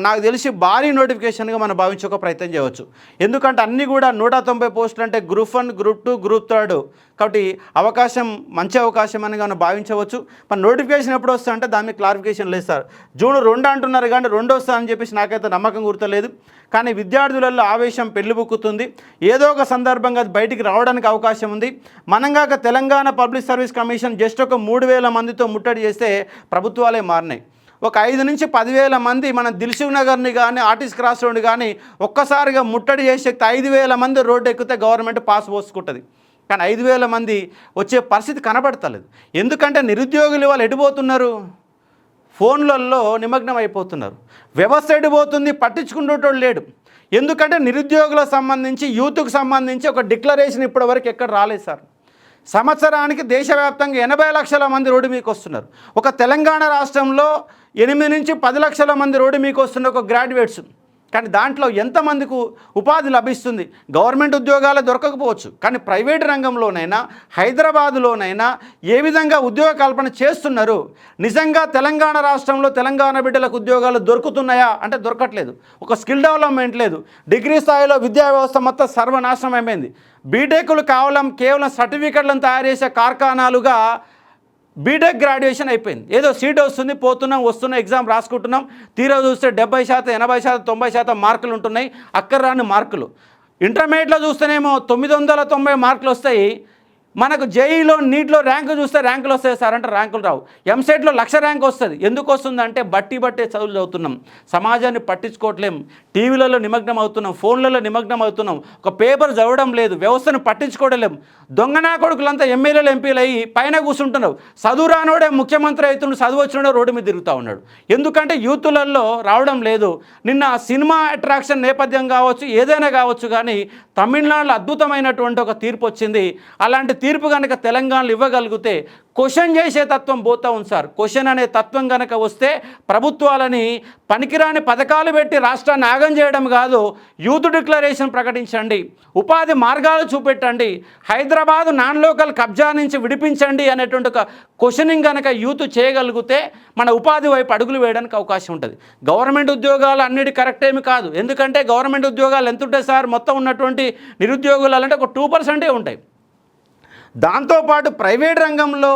నాకు తెలిసి భారీ నోటిఫికేషన్గా మనం భావించే ఒక ప్రయత్నం చేయవచ్చు. ఎందుకంటే అన్నీ కూడా 190 పోస్టులు అంటే గ్రూప్ 1, గ్రూప్ 2, గ్రూప్ 3. కాబట్టి మంచి అవకాశం అని మనం భావించవచ్చు. మరి నోటిఫికేషన్ ఎప్పుడు వస్తుందంటే దాని మీద క్లారిఫికేషన్ లేదు సార్. జూన్ 2 అంటున్నారు, కానీ 2 వస్తుందని చెప్పేసి నాకైతే నమ్మకం గుర్తలేదు. కానీ విద్యార్థులలో ఆవేశం పెళ్ళిబుక్కుతుంది. ఏదో ఒక సందర్భంగా అది బయటికి రావడానికి అవకాశం ఉంది. మనంగాక Telangana public service commission just ఒక 3,000 మందితో ముట్టడి చేస్తే ప్రభుత్వాలే మారినాయి. ఒక 5 నుంచి 10,000 మంది మన దిల్సుఖ్ నగర్ని కానీ, ఆర్టీసీ క్రాస్ రోడ్ కానీ ఒక్కసారిగా ముట్టడి చేసే 5,000 మంది రోడ్డు ఎక్కితే గవర్నమెంట్ పాస్ పోసుకుంటుంది. కానీ 5,000 మంది వచ్చే పరిస్థితి కనబడతలేదు. ఎందుకంటే నిరుద్యోగులు వాళ్ళు ఎడిపోతున్నారు, ఫోన్లలో నిమగ్నం అయిపోతున్నారు. వ్యవస్థ ఎడిపోతుంది, పట్టించుకునేటోడు లేడు. ఎందుకంటే నిరుద్యోగులకు సంబంధించి, యూత్కు సంబంధించి ఒక డిక్లరేషన్ ఇప్పటివరకు ఎక్కడ రాలేదు సార్. సంవత్సరానికి దేశవ్యాప్తంగా 80 లక్షల మంది రోడ్డు మీకు వస్తున్నారు. ఒక తెలంగాణ రాష్ట్రంలో 8 నుంచి 10 లక్షల మంది రోడ్డు మీకు వస్తున్న ఒక గ్రాడ్యుయేట్స్. కానీ దాంట్లో ఎంతమందికి ఉపాధి లభిస్తుంది? గవర్నమెంట్ ఉద్యోగాలు దొరకకపోవచ్చు, కానీ ప్రైవేట్ రంగంలోనైనా, హైదరాబాదులోనైనా ఏ విధంగా ఉద్యోగ కల్పన చేస్తున్నారు? నిజంగా తెలంగాణ రాష్ట్రంలో తెలంగాణ బిడ్డలకు ఉద్యోగాలు దొరుకుతున్నాయా అంటే దొరకట్లేదు. ఒక స్కిల్ డెవలప్మెంట్ లేదు. డిగ్రీ స్థాయిలో విద్యా వ్యవస్థ మొత్తం సర్వనాశనం అయిపోయింది. బీటెక్లు కేవలం సర్టిఫికెట్లను తయారు చేసే కార్ఖానాలుగా బీటెక్ గ్రాడ్యుయేషన్ అయిపోయింది. ఏదో సీట్ వస్తుంది, వస్తున్న ఎగ్జామ్ రాసుకుంటున్నాం, తీరా చూస్తే 70%, 80%, 90% మార్కులు ఉంటున్నాయి, అక్కర్రాని మార్కులు. ఇంటర్మీడియట్లో చూస్తేనేమో 990 మార్కులు వస్తాయి. మనకు జేఈలో, నీట్లో ర్యాంకు చూస్తే ర్యాంకులు వస్తాయి సార్ అంటే ర్యాంకులు రావు. ఎంసెట్లో 1,00,000 ర్యాంక్ వస్తుంది. ఎందుకు వస్తుందంటే బట్టే చదువులు చదువుతున్నాం, సమాజాన్ని పట్టించుకోవట్లేం, టీవీలలో నిమగ్నం అవుతున్నాం, ఫోన్లలో నిమగ్నం అవుతున్నాం, ఒక పేపర్ చదవడం లేదు, వ్యవస్థను పట్టించుకోవడం. దొంగనా కొడుకులంతా ఎమ్మెల్యేలు, ఎంపీలు అయ్యి పైన కూర్చుంటున్నావు. చదువు రానోడే ముఖ్యమంత్రి అవుతున్నాడు, చదువు వచ్చినోడే రోడ్డు మీద తిరుగుతూ ఉన్నాడు. ఎందుకంటే యూతులలో రావడం లేదు. నిన్న సినిమా అట్రాక్షన్ నేపథ్యం కావచ్చు, ఏదైనా కావచ్చు, కానీ తమిళనాడులో అద్భుతమైనటువంటి ఒక తీర్పు వచ్చింది. అలాంటి తీర్పు కనుక తెలంగాణలో ఇవ్వగలిగితే క్వశ్చన్ చేసే తత్వం పోతూ ఉంది సార్. క్వశ్చన్ అనే తత్వం కనుక వస్తే ప్రభుత్వాలని పనికిరాని పథకాలు పెట్టి రాష్ట్రాన్ని ఆగం చేయడం కాదు, యూత్ డిక్లరేషన్ ప్రకటించండి, ఉపాధి మార్గాలు చూపెట్టండి, హైదరాబాదు నాన్ లోకల్ కబ్జా నుంచి విడిపించండి అనేటువంటి ఒక క్వశ్చనింగ్ కనుక యూత్ చేయగలిగితే మన ఉపాధి వైపు అడుగులు వేయడానికి అవకాశం ఉంటుంది. గవర్నమెంట్ ఉద్యోగాలు అన్నిటి కరెక్ట్ ఏమి కాదు. ఎందుకంటే గవర్నమెంట్ ఉద్యోగాలు ఎంత ఉంటాయి సార్? మొత్తం ఉన్నటువంటి నిరుద్యోగులు అంటే ఒక 2% ఉంటాయి. దాంతోపాటు ప్రైవేట్ రంగంలో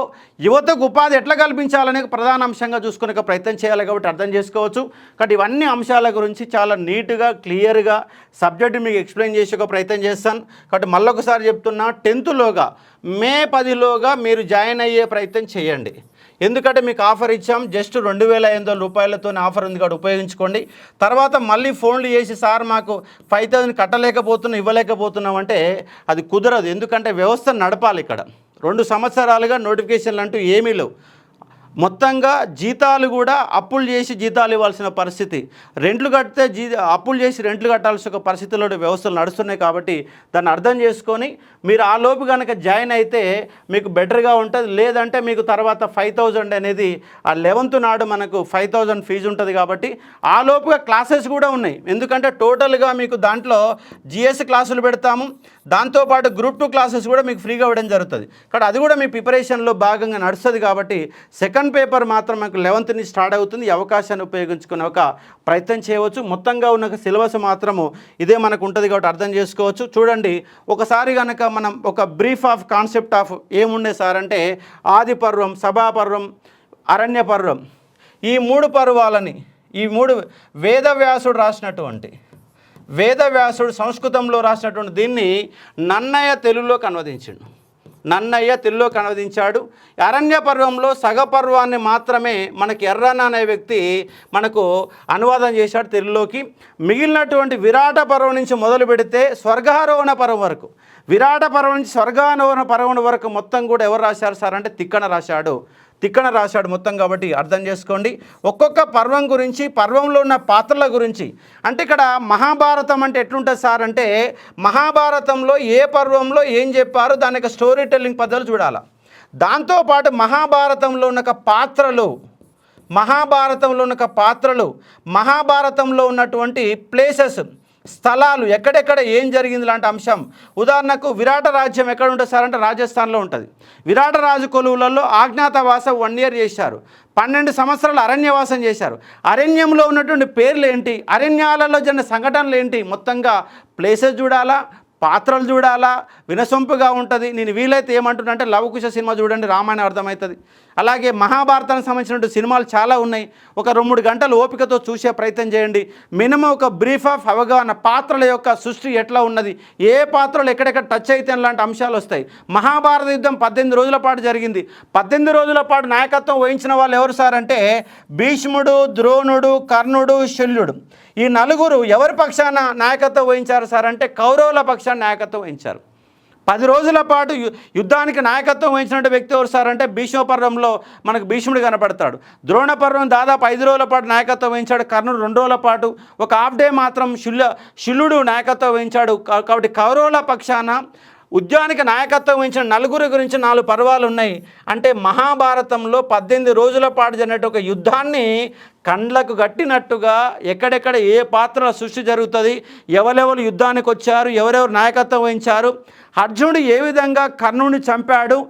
యువతకు ఉపాధి ఎట్లా కల్పించాలనే ప్రధాన అంశంగా చూసుకునే ప్రయత్నం చేయాలి. కాబట్టి అర్థం చేసుకోవచ్చు. కాబట్టి ఇవన్నీ అంశాల గురించి చాలా నీట్గా, క్లియర్గా సబ్జెక్టు మీకు ఎక్స్ప్లెయిన్ చేసే ప్రయత్నం చేస్తాను. కాబట్టి మళ్ళొకసారి చెప్తున్నా, 10th లోగా, మే 10లోగా మీరు జాయిన్ అయ్యే ప్రయత్నం చేయండి. ఎందుకంటే మీకు ఆఫర్ ఇచ్చాం, జస్ట్ 2,500 రూపాయలతో ఆఫర్ ఉంది కాబట్టి ఉపయోగించుకోండి. తర్వాత మళ్ళీ ఫోన్లు చేసి సార్ మాకు 5,000 ఇవ్వలేకపోతున్నాం అంటే అది కుదరదు. ఎందుకంటే వ్యవస్థ నడపాలి. ఇక్కడ 2 సంవత్సరాలుగా నోటిఫికేషన్లు అంటూ ఏమీ లేవు. మొత్తంగా జీతాలు కూడా అప్పులు చేసి జీతాలు ఇవ్వాల్సిన పరిస్థితి, రెంట్లు కడితే అప్పులు చేసి రెంట్లు కట్టాల్సిన ఒక పరిస్థితిలో వ్యవస్థలు నడుస్తున్నాయి. కాబట్టి దాన్ని అర్థం చేసుకొని మీరు ఆ లోపు కనుక జాయిన్ అయితే మీకు బెటర్గా ఉంటుంది. లేదంటే మీకు తర్వాత 5,000 అనేది ఆ 11th నాడు మనకు 5,000 ఫీజు ఉంటుంది. కాబట్టి ఆ లోపుగా క్లాసెస్ కూడా ఉన్నాయి. ఎందుకంటే టోటల్గా మీకు దాంట్లో జిఎస్ క్లాసులు పెడతాము, దాంతోపాటు గ్రూప్ 2 క్లాసెస్ కూడా మీకు ఫ్రీగా ఇవ్వడం జరుగుతుంది. కాబట్టి అది కూడా మీ ప్రిపరేషన్లో భాగంగా నడుస్తుంది. కాబట్టి సెకండ్ పేపర్ మాత్రం మనకు 11th నుంచి స్టార్ట్ అవుతుంది. ఈ అవకాశాన్ని ఉపయోగించుకునే ఒక ప్రయత్నం చేయవచ్చు. మొత్తంగా ఉన్న సిలబస్ మాత్రము ఇదే మనకు ఉంటుంది. కాబట్టి అర్థం చేసుకోవచ్చు. చూడండి, ఒకసారి కనుక మనం ఒక బ్రీఫ్ ఆఫ్ కాన్సెప్ట్ ఆఫ్ ఏముండే సార్ అంటే ఆది పర్వం, సభాపర్వం, అరణ్య పర్వం, ఈ 3 పర్వాలని, ఈ 3 వేదవ్యాసుడు సంస్కృతంలో రాసినటువంటి దీన్ని నన్నయ తెలుగులోకి అనువదించిండు. నన్నయ్య తెలుగులోకి అనువదించాడు. అరణ్య పర్వంలో సగపర్వాన్ని మాత్రమే మనకి ఎర్రన్న అనే వ్యక్తి మనకు అనువాదం చేశాడు తెలుగులోకి. మిగిలినటువంటి విరాట పర్వం నుంచి మొదలు పెడితే స్వర్గారోహణ పర్వం వరకు, విరాట పర్వం నుంచి స్వర్గారోహణ పర్వం వరకు మొత్తం కూడా ఎవరు రాశారు సార్ అంటే తిక్కన రాశాడు మొత్తం. కాబట్టి అర్థం చేసుకోండి ఒక్కొక్క పర్వం గురించి, పర్వంలో ఉన్న పాత్రల గురించి. అంటే ఇక్కడ మహాభారతం అంటే ఎట్లుంటుంది సార్ అంటే మహాభారతంలో ఏ పర్వంలో ఏం చెప్పారో దాని యొక్క స్టోరీ టెల్లింగ్ పద్ధతులు చూడాలి. దాంతోపాటు మహాభారతంలో ఉన్న మహాభారతంలో ఉన్నటువంటి ప్లేసెస్, స్థలాలు, ఎక్కడెక్కడ ఏం జరిగింది లాంటి అంశం. ఉదాహరణకు విరాట రాజ్యం ఎక్కడ ఉంటుంది సార్ అంటే రాజస్థాన్లో ఉంటుంది. విరాట రాజు కొలువులలో అజ్ఞాతవాసం 1 year చేశారు. 12 సంవత్సరాలు అరణ్యవాసం చేశారు. అరణ్యంలో ఉన్నటువంటి పేర్లు ఏంటి, అరణ్యాలలో జరిగిన సంఘటనలు ఏంటి, మొత్తంగా ప్లేసెస్ చూడాలా, పాత్రలు చూడాలా, వినసొంపుగా ఉంటుంది. నేను వీలైతే ఏమంటున్నా అంటే లవకుశ సినిమా చూడండి, రామాయణం అర్థమవుతుంది. అలాగే మహాభారతానికి సంబంధించినటువంటి సినిమాలు చాలా ఉన్నాయి. ఒక 2-3 గంటలు ఓపికతో చూసే ప్రయత్నం చేయండి. మినిమం ఒక బ్రీఫ్ ఆఫ్ అవగాహన, పాత్రల యొక్క సృష్టి ఎట్లా ఉన్నది, ఏ పాత్రలు ఎక్కడెక్కడ టచ్ అయితే లాంటి అంశాలు వస్తాయి. మహాభారత యుద్ధం 18 రోజుల పాటు జరిగింది. 18 రోజుల పాటు నాయకత్వం వహించిన వాళ్ళు ఎవరు సార్ అంటే భీష్ముడు, ద్రోణుడు, కర్ణుడు, శల్యుడు. ఈ నలుగురు ఎవరి పక్షాన నాయకత్వం వహించారు సార్ అంటే కౌరవుల పక్షాన నాయకత్వం వహించారు. 10 రోజుల పాటు యుద్ధానికి నాయకత్వం వహించిన వ్యక్తి ఎవరు సార్ అంటే భీష్మ పర్వంలో మనకు భీష్ముడు కనపడతాడు. ద్రోణ పర్వం దాదాపు 5 రోజుల పాటు నాయకత్వం వహించాడు కర్ణుడు. 2 రోజుల పాటు, ఒక హాఫ్ డే మాత్రం శల్యుడు నాయకత్వం వహించాడు. కాబట్టి కౌరవుల పక్షాన యుద్ధానికి నాయకత్వం వహించిన నలుగురి గురించి 4 పర్వాలు ఉన్నాయి. అంటే మహాభారతంలో 18 రోజుల పాటు జరిగినట్టు ఒక యుద్ధాన్ని కండ్లకు కట్టినట్టుగా ఎక్కడెక్కడ ఏ పాత్రల సృష్టి జరుగుతుంది, ఎవరెవరు యుద్ధానికి వచ్చారు, ఎవరెవరు నాయకత్వం వహించారు, అర్జునుడు ఏ విధంగా కర్ణుని చంపాడు,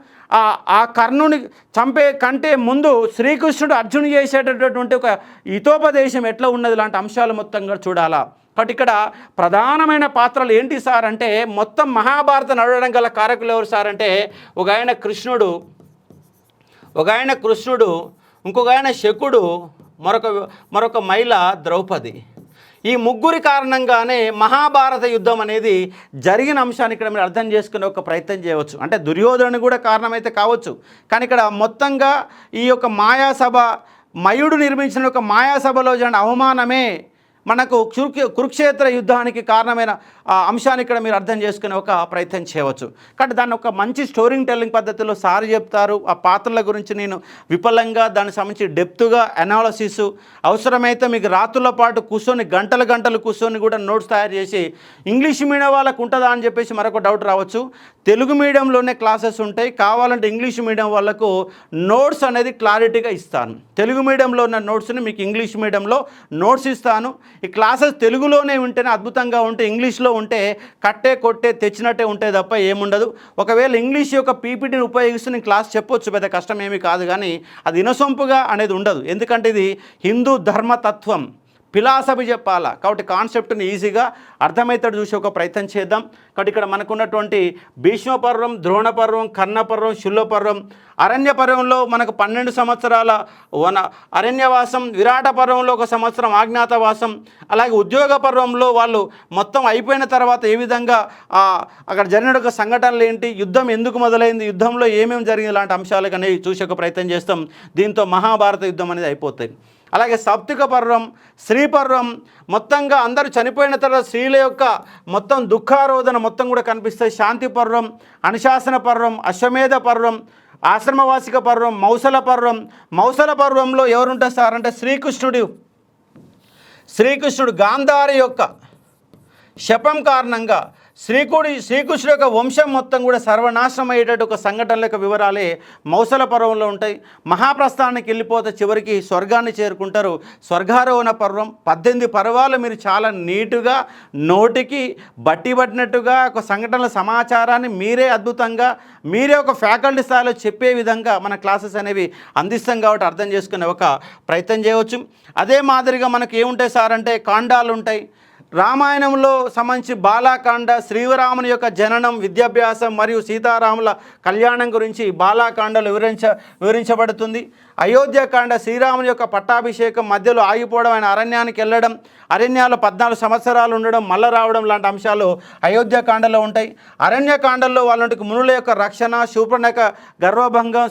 ఆ కర్ణుని చంపే కంటే ముందు శ్రీకృష్ణుడు అర్జునుడు చేసేటటువంటి ఒక హితోపదేశం ఎట్లా ఉన్నది లాంటి అంశాలు మొత్తంగా చూడాలా. కాబట్టి ఇక్కడ ప్రధానమైన పాత్రలు ఏంటి సార్ అంటే మొత్తం మహాభారతం నడవడం గల కారకులు ఎవరు సార్ అంటే ఒక ఆయన కృష్ణుడు, ఇంకొక ఆయన శకుడు, మరొక మహిళ ద్రౌపది. ఈ ముగ్గురి కారణంగానే మహాభారత యుద్ధం అనేది జరిగిన అంశాన్ని ఇక్కడ మీరు అర్థం చేసుకునే ఒక ప్రయత్నం చేయవచ్చు. అంటే దుర్యోధనుడు కూడా కారణమైతే కావచ్చు, కానీ ఇక్కడ మొత్తంగా ఈ యొక్క మాయాసభ, మయుడు నిర్మించిన ఒక మాయాసభలో జరిగిన అవమానమే మనకు కురుక్షేత్ర యుద్ధానికి కారణమైన అంశాన్ని ఇక్కడ మీరు అర్థం చేసుకునే ఒక ప్రయత్నం చేయవచ్చు. కాబట్టి దాన్ని ఒక మంచి స్టోరింగ్ టెల్లింగ్ పద్ధతిలో సార్ చెప్తారు. ఆ పాత్రల గురించి నేను విపులంగా దానికి సంబంధించి డెప్త్గా అనాలసిస్, అవసరమైతే మీకు రాత్రుల పాటు కూర్చొని గంటలు కూర్చొని కూడా నోట్స్ తయారు చేసి, ఇంగ్లీష్ మీడియం వాళ్ళకు ఉంటుందా అని చెప్పేసి మరొక డౌట్ రావచ్చు. తెలుగు మీడియంలోనే క్లాసెస్ ఉంటాయి, కావాలంటే ఇంగ్లీష్ మీడియం వాళ్ళకు నోట్స్ అనేది క్లారిటీగా ఇస్తాను. తెలుగు మీడియంలో ఉన్న నోట్స్ని మీకు ఇంగ్లీష్ మీడియంలో నోట్స్ ఇస్తాను. ఈ క్లాసెస్ తెలుగులోనే ఉంటేనే అద్భుతంగా ఉంటే, ఇంగ్లీష్లో ఉంటే కట్టే కొట్టే తెచ్చినట్టే ఉంటే తప్ప ఏముండదు. ఒకవేళ ఇంగ్లీష్ యొక్క పీపీటీని ఉపయోగిస్తూ నేను క్లాస్ చెప్పొచ్చు, పెద్ద కష్టం ఏమీ కాదు, కానీ అది వినసొంపుగా అనేది ఉండదు. ఎందుకంటే ఇది హిందూ ధర్మతత్వం, ఫిలాసఫీ చెప్పాలా. కాబట్టి కాన్సెప్ట్ని ఈజీగా అర్థమవుతాడు చూసే ఒక ప్రయత్నం చేద్దాం. కాబట్టి ఇక్కడ మనకున్నటువంటి భీష్మ పర్వం, ద్రోణ పర్వం, కర్ణ పర్వం, శుల్వ పర్వం, అరణ్య పర్వంలో మనకు 12 సంవత్సరాల అరణ్యవాసం, విరాట పర్వంలో 1 సంవత్సరం అజ్ఞాతవాసం, అలాగే ఉద్యోగ పర్వంలో వాళ్ళు మొత్తం అయిపోయిన తర్వాత ఏ విధంగా అక్కడ జరిగిన ఒక సంఘటనలు ఏంటి, యుద్ధం ఎందుకు మొదలైంది, యుద్ధంలో ఏమేమి జరిగింది లాంటి అంశాలు అనేవి చూసే ఒక ప్రయత్నం చేస్తాం. దీంతో మహాభారత యుద్ధం అనేది అయిపోతుంది. అలాగే సౌప్తిక పర్వం, స్త్రీ పర్వం, మొత్తంగా అందరూ చనిపోయిన తర్వాత స్త్రీల యొక్క మొత్తం దుఃఖారోధన మొత్తం కూడా కనిపిస్తాయి. శాంతి పర్వం, అనుశాసన పర్వం, అశ్వమేధ పర్వం, ఆశ్రమవాసిక పర్వం, మౌసల పర్వంలో ఎవరుంటారు సార్ అంటే శ్రీకృష్ణుడు గాంధారి యొక్క శపం కారణంగా శ్రీకృష్ణుడు యొక్క వంశం మొత్తం కూడా సర్వనాశనం అయ్యేటట్టు ఒక సంఘటనల యొక్క వివరాలే మౌసల పర్వంలో ఉంటాయి. మహాప్రస్థానానికి వెళ్ళిపోతే చివరికి స్వర్గాన్ని చేరుకుంటారు. స్వర్గారోహణ పర్వం 18 పర్వాలు మీరు చాలా నీటుగా నోటికి బట్టి పట్టినట్టుగా ఒక సంఘటనల సమాచారాన్ని మీరే అద్భుతంగా మీరే ఒక ఫ్యాకల్టీ స్థాయిలో చెప్పే విధంగా మన క్లాసెస్ అనేవి అందిస్తాం. కాబట్టి అర్థం చేసుకునే ఒక ప్రయత్నం చేయవచ్చు. అదే మాదిరిగా మనకు ఏముంటాయి సార్ అంటే కాండాలు ఉంటాయి. రామాయణంలో సంబంధించి బాలాకాండ, శ్రీరాముని యొక్క జననం, విద్యాభ్యాసం మరియు సీతారాముల కళ్యాణం గురించి బాలాకాండలో వివరించబడుతుంది. అయోధ్యకాండ శ్రీరాముని యొక్క పట్టాభిషేకం మధ్యలో ఆగిపోవడం, ఆయన అరణ్యానికి వెళ్ళడం, అరణ్యాల్లో 14 సంవత్సరాలు ఉండడం, మళ్ళా రావడం లాంటి అంశాలు అయోధ్యకాండలో ఉంటాయి. అరణ్యకాండల్లో వాళ్ళకి మునుల యొక్క రక్షణ, శూర్పణఖ గర్వభంగం,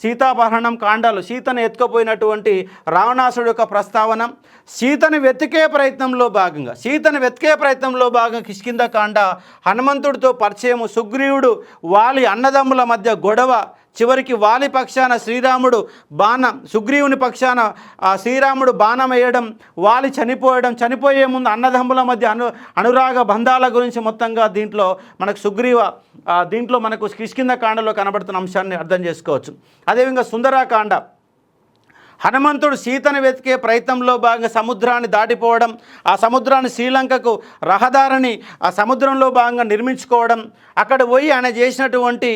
సీతాపహరణం కాండాలు, సీతను ఎత్తుకుపోయినటువంటి రావణాసుడు యొక్క ప్రస్తావన, సీతను వెతికే ప్రయత్నంలో భాగంగా కిష్కింధకాండ, హనుమంతుడితో పరిచయము, సుగ్రీవుడు వాలి అన్నదమ్ముల మధ్య గొడవ, చివరికి వాలి పక్షాన సుగ్రీవుని పక్షాన శ్రీరాముడు బాణం వేయడం, వాలి చనిపోయే ముందు అన్నదమ్ముల మధ్య అనురాగ బంధాల గురించి మొత్తంగా దీంట్లో మనకు కిష్కింధకాండలో కనబడుతున్న అంశాన్ని అర్థం చేసుకోవచ్చు. అదేవిధంగా సుందరాకాండ, హనుమంతుడు సీతను వెతికే ప్రయత్నంలో భాగంగా సముద్రాన్ని దాటిపోవడం, ఆ సముద్రాన్ని శ్రీలంకకు రహదారిని ఆ సముద్రంలో భాగంగా నిర్మించుకోవడం, అక్కడ పోయి ఆయన చేసినటువంటి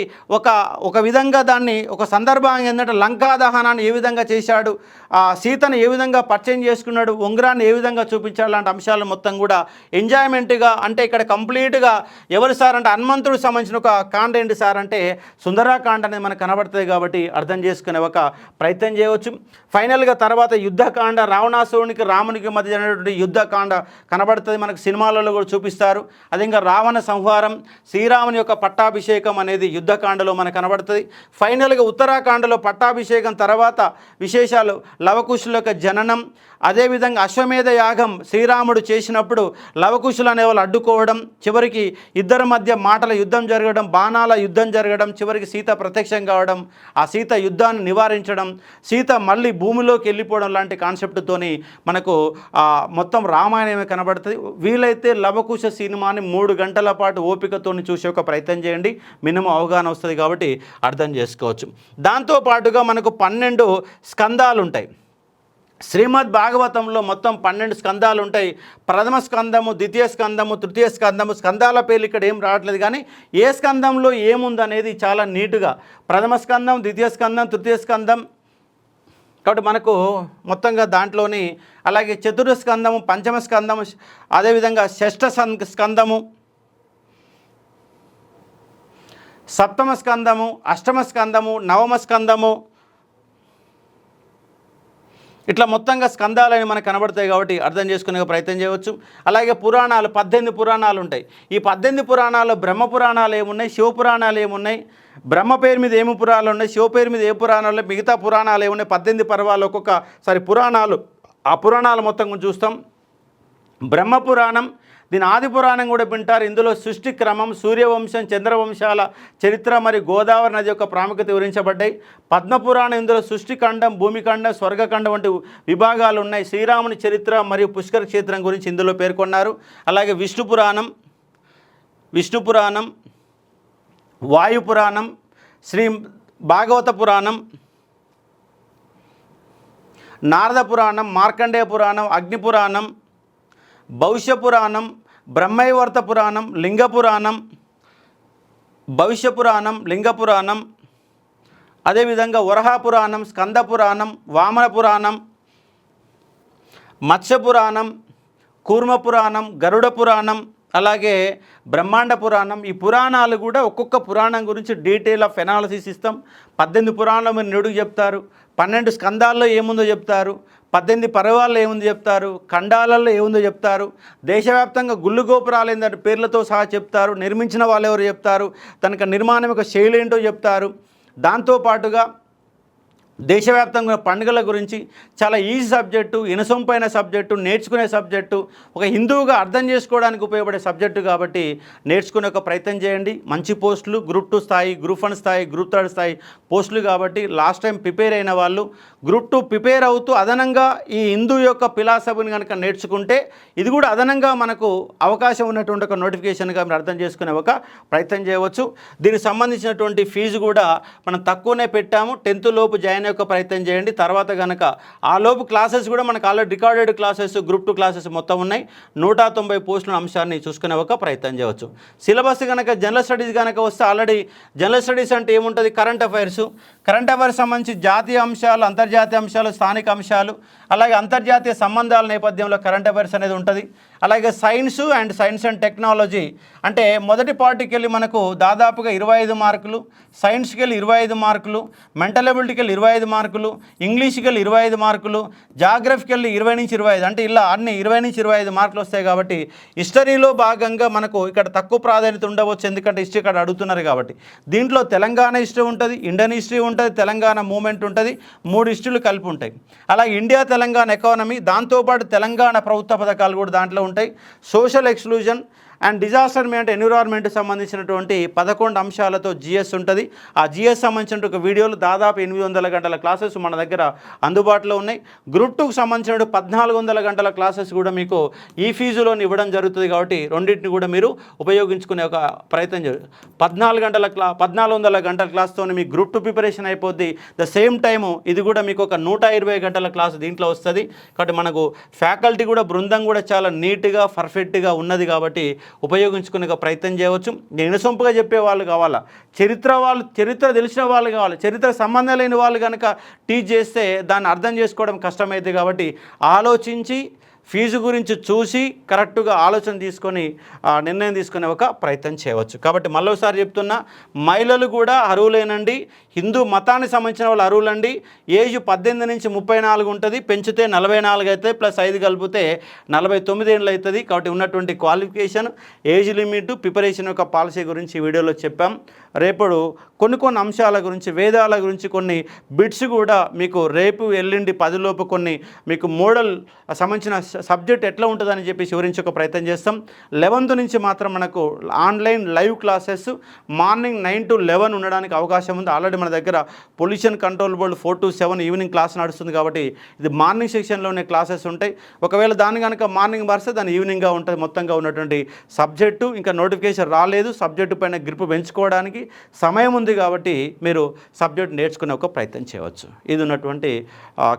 ఒక విధంగా దాన్ని ఒక సందర్భంగా ఏంటంటే లంకా దహనాన్ని ఏ విధంగా చేశాడు, ఆ సీతను ఏ విధంగా పరిచయం చేసుకున్నాడు, ఉంగరాన్ని ఏ విధంగా చూపించాడు లాంటి అంశాలు మొత్తం కూడా ఎంజాయ్మెంట్గా, అంటే ఇక్కడ కంప్లీట్గా ఎవరు సార్ అంటే హనుమంతుడికి సంబంధించిన ఒక కాండ ఏంటి సార్ అంటే సుందరాకాండ అనేది మనకు కనబడుతుంది. కాబట్టి అర్థం చేసుకునే ఒక ప్రయత్నం చేయవచ్చు. ఫైనల్గా తర్వాత యుద్ధకాండ, రావణాసురునికి రామునికి మధ్య జరిగినటువంటి యుద్ధకాండ కనబడుతుంది, మనకు సినిమాలలో కూడా చూపిస్తారు. అదే ఇంకా రావణ సంహారం, శ్రీరాముని యొక్క పట్టాభిషేకం అనేది యుద్ధకాండలో మనకు కనబడుతుంది. ఫైనల్గా ఉత్తరాకాండలో పట్టాభిషేకం తర్వాత విశేషాలు, లవకుశుల యొక్క జననం, అదేవిధంగా అశ్వమేధ యాగం శ్రీరాముడు చేసినప్పుడు లవకుశులు అనే వాళ్ళు అడ్డుకోవడం, చివరికి ఇద్దరి మధ్య మాటల యుద్ధం జరగడం, బాణాల యుద్ధం జరగడం, చివరికి సీత ప్రత్యక్షం కావడం, ఆ సీత యుద్ధాన్ని నివారించడం, సీత మళ్ళీ భూమిలోకి వెళ్ళిపోవడం లాంటి కాన్సెప్ట్తోని మనకు మొత్తం రామాయణమే కనబడుతుంది. వీలైతే లవకుశ సినిమాని 3 గంటల పాటు ఓపికతోని చూసే ఒక ప్రయత్నం చేయండి, మినిమం అవగాహన వస్తుంది కాబట్టి అర్థం చేసుకోవచ్చు. దాంతోపాటుగా మనకు 12 స్కందాలు ఉంటాయి. శ్రీమద్ భాగవతంలో మొత్తం 12 స్కందాలు ఉంటాయి. ప్రథమ స్కందము, ద్వితీయ స్కందము, తృతీయ స్కందము, స్కందాల పేర్లు ఇక్కడ ఏం రావట్లేదు, కానీ ఏ స్కందంలో ఏముందనేది చాలా నీటుగా ప్రథమ స్కందం, ద్వితీయ స్కందం, తృతీయ స్కందం, కాబట్టి మనకు మొత్తంగా దాంట్లోని అలాగే చతుర్థ స్కందము, పంచమ స్కందము, అదేవిధంగా షష్ఠ స్కందము, సప్తమ స్కందము, అష్టమ స్కందము, నవమ స్కందము, ఇట్లా మొత్తంగా స్కందాలని మనకు కనబడతాయి కాబట్టి అర్థం చేసుకునే ప్రయత్నం చేయవచ్చు. అలాగే పురాణాలు 18 పురాణాలు ఉంటాయి. ఈ 18 పురాణాలు బ్రహ్మ పురాణాలు ఏమున్నాయి, శివ పురాణాలు ఏమున్నాయి, బ్రహ్మ పేరు మీద ఏమి పురాణాలు ఉన్నాయి, శివ పేరు మీద ఏ పురాణాలు, మిగతా పురాణాలు ఏమున్నాయి, 18 పర్వాలు పురాణాలు, ఆ పురాణాలు మొత్తం చూస్తాం. బ్రహ్మ పురాణం, దీని ఆది పురాణం కూడా వింటారు. ఇందులో సృష్టి క్రమం, సూర్యవంశం, చంద్రవంశాల చరిత్ర మరియు గోదావరి నది యొక్క ప్రాముఖ్యత వివరించబడ్డాయి. పద్మపురాణం, ఇందులో సృష్టిఖండం, భూమిఖండం, స్వర్గఖండం వంటి విభాగాలు ఉన్నాయి. శ్రీరాముని చరిత్ర మరియు పుష్కర క్షేత్రం గురించి ఇందులో పేర్కొన్నారు. అలాగే విష్ణు పురాణం, వాయు పురాణం, శ్రీ భాగవత పురాణం, నారద పురాణం, మార్కండేయ పురాణం, అగ్ని పురాణం, భవిష్య పురాణం, బ్రహ్మైవర్త పురాణం, లింగ పురాణం, భవిష్య పురాణం, లింగ పురాణం, అదేవిధంగా వరహ పురాణం, స్కంద పురాణం, వామన పురాణం, మత్స్య పురాణం, కూర్మ పురాణం, గరుడ పురాణం, అలాగే బ్రహ్మాండ పురాణం. ఈ పురాణాలు కూడా ఒక్కొక్క పురాణం గురించి డీటెయిల్ ఆఫ్ ఎనాలిసిస్ ఇస్తాం. 18 పురాణాలు మీరు నిడుగు చెప్తారు, 12 స్కందాల్లో ఏముందో చెప్తారు, 18 పర్వాల్లో ఏముందో చెప్తారు, ఖండాలలో ఏముందో చెప్తారు, దేశవ్యాప్తంగా గుళ్ళు గోపురాలు ఏంటంటే పేర్లతో సహా చెప్తారు, నిర్మించిన వాళ్ళు ఎవరు చెప్తారు, తనకు నిర్మాణం యొక్క శైలి ఏంటో చెప్తారు. దాంతోపాటుగా దేశవ్యాప్తంగా పండుగల గురించి చాలా ఈజీ సబ్జెక్టు, ఇనసొంపైన సబ్జెక్టు, నేర్చుకునే సబ్జెక్టు, ఒక హిందువుగా అర్థం చేసుకోవడానికి ఉపయోగపడే సబ్జెక్టు కాబట్టి నేర్చుకునే ఒక ప్రయత్నం చేయండి. మంచి పోస్టులు, గ్రూప్ 2 స్థాయి, గ్రూప్ 1 స్థాయి, గ్రూప్ 3 స్థాయి పోస్టులు కాబట్టి లాస్ట్ టైం ప్రిపేర్ అయిన వాళ్ళు గ్రూప్ 2 ప్రిపేర్ అవుతూ అదనంగా ఈ హిందూ యొక్క ఫిలాసఫీని కనుక నేర్చుకుంటే ఇది కూడా అదనంగా మనకు అవకాశం ఉన్నటువంటి ఒక నోటిఫికేషన్గా మీరు అర్థం చేసుకునే ఒక ప్రయత్నం చేయవచ్చు. దీనికి సంబంధించినటువంటి ఫీజు కూడా మనం తక్కువనే పెట్టాము. 10th లోపు జాయిన్ యొక్క ప్రయత్నం చేయండి. తర్వాత కనుక ఆ లోపు క్లాసెస్ కూడా మనకు already recorded classes, group 2 classes మొత్తం ఉన్నాయి. 190 పోస్టుల అంశాన్ని చూసుకునే ఒక ప్రయత్నం చేయవచ్చు. సిలబస్ కనుక జనరల్ స్టడీస్ కనుక వస్తే ఆల్రెడీ జనరల్ స్టడీస్ అంటే ఏముంటుంది, కరెంట్ అఫైర్స్ సంబంధించి జాతీయ అంశాలు, అంతర్జాతీయ అంశాలు, స్థానిక అంశాలు, అలాగే అంతర్జాతీయ సంబంధాల నేపథ్యంలో కరెంట్ అఫైర్స్ అనేది ఉంటుంది. అలాగే సైన్స్ అండ్ టెక్నాలజీ అంటే మొదటి పార్ట్కి వెళ్ళి మనకు దాదాపుగా 25 మార్కులు, సైన్స్కి వెళ్ళి 25 మార్కులు, మెంటల్ ఎబిలిటీకి వెళ్ళి 25 మార్కులు, ఇంగ్లీష్కి వెళ్ళి 25 మార్కులు, జాగ్రఫీకి వెళ్ళి 20 నుంచి 25, అంటే ఇలా అన్ని 20 నుంచి 25 మార్కులు వస్తాయి. కాబట్టి హిస్టరీలో భాగంగా మనకు ఇక్కడ తక్కువ ప్రాధాన్యత ఉండవచ్చు, ఎందుకంటే హిస్టరీ ఇక్కడ అడుగుతున్నారు కాబట్టి. దీంట్లో తెలంగాణ హిస్టరీ ఉంటుంది, ఇండియన్ హిస్టరీ ఉంటుంది, తెలంగాణ మూమెంట్ ఉంటుంది, 3 హిస్టరీలు కలిపి ఉంటాయి. అలాగే ఇండియా తెలంగాణ ఎకానమీ, దాంతోపాటు తెలంగాణ ప్రభుత్వ పథకాలు కూడా దాంట్లో ఉంటాయి. Social exclusion and disaster management ఎన్విరాన్మెంట్కి సంబంధించినటువంటి 11 అంశాలతో జిఎస్ ఉంటుంది. ఆ జిఎస్ సంబంధించిన ఒక వీడియోలు దాదాపు 800 గంటల క్లాసెస్ మన దగ్గర అందుబాటులో ఉన్నాయి. గ్రూప్ 2కి సంబంధించిన 1400 గంటల క్లాసెస్ కూడా మీకు ఈ ఫీజులో ఇవ్వడం జరుగుతుంది. కాబట్టి రెండింటిని కూడా మీరు ఉపయోగించుకునే ఒక ప్రయత్నం చేయాలి. 1400 గంటల క్లాస్తో మీ గ్రూప్ 2 ప్రిపరేషన్ అయిపోద్ది. ద సేమ్ టైము ఇది కూడా మీకు ఒక 120 గంటల క్లాస్ దీంట్లో వస్తుంది. కాబట్టి మనకు ఫ్యాకల్టీ కూడా బృందం కూడా చాలా నీట్గా పర్ఫెక్ట్గా ఉన్నది. కాబట్టి ఉపయోగించుకునే ప్రయత్నం చేయవచ్చు. నినసొంపుగా చెప్పే వాళ్ళు కావాలా, చరిత్ర తెలిసిన వాళ్ళు కావాలి. చరిత్ర సంబంధం లేని వాళ్ళు కనుక టీచ్ చేస్తే దాన్ని అర్థం చేసుకోవడం కష్టమైంది. కాబట్టి ఆలోచించి ఫీజు గురించి చూసి కరెక్ట్గా ఆలోచన తీసుకొని నిర్ణయం తీసుకునే ఒక ప్రయత్నం చేయవచ్చు. కాబట్టి మళ్ళీసారి చెప్తున్నా, మహిళలు కూడా అర్హులేనండి. హిందూ మతానికి సంబంధించిన వాళ్ళు అర్హులండి. ఏజ్ 18 నుంచి 34 ఉంటుంది, పెంచితే 44 అవుతుంది, ప్లస్ 5 కలిపితే 49 ఏళ్ళు అవుతుంది. కాబట్టి ఉన్నటువంటి క్వాలిఫికేషన్, ఏజ్ లిమిట్, ప్రిపరేషన్ యొక్క పాలసీ గురించి ఈ వీడియోలో చెప్పాం. రేపడు కొన్ని అంశాల గురించి, వేదాల గురించి కొన్ని బిట్స్ కూడా మీకు రేపు ఎల్లుండి 10 లోపు కొన్ని మీకు మోడల్ సంబంధించిన సబ్జెక్ట్ ఎట్లా ఉంటుందని చెప్పి వివరించే ఒక ప్రయత్నం చేస్తాం. 11th నుంచి మాత్రం మనకు online live classes morning 9 to 11 ఉండడానికి అవకాశం ఉంది. ఆల్రెడీ మన దగ్గర pollution control board 4 to 7 evening class నడుస్తుంది. కాబట్టి ఇది మార్నింగ్ సెక్షన్లోనే క్లాసెస్ ఉంటాయి. ఒకవేళ దాన్ని కనుక మార్నింగ్ మారిస్తే దాన్ని ఈవినింగ్గా ఉంటుంది. మొత్తంగా ఉన్నటువంటి సబ్జెక్టు ఇంకా నోటిఫికేషన్ రాలేదు, సబ్జెక్టు పైన గ్రిప్ పెంచుకోవడానికి సమయం ఉంది. కాబట్టి మీరు సబ్జెక్ట్ నేర్చుకునే ఒక ప్రయత్నం చేయవచ్చు. ఇది ఉన్నటువంటి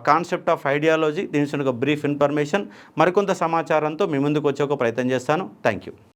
కాన్సెప్ట్ ఆఫ్ ఐడియాలజీ. దీని ఒక బ్రీఫ్ ఇన్ఫర్మేషన్, మరికొంత సమాచారంతో మీ ముందుకు వచ్చే ఒక ప్రయత్నం చేస్తాను. Thank you.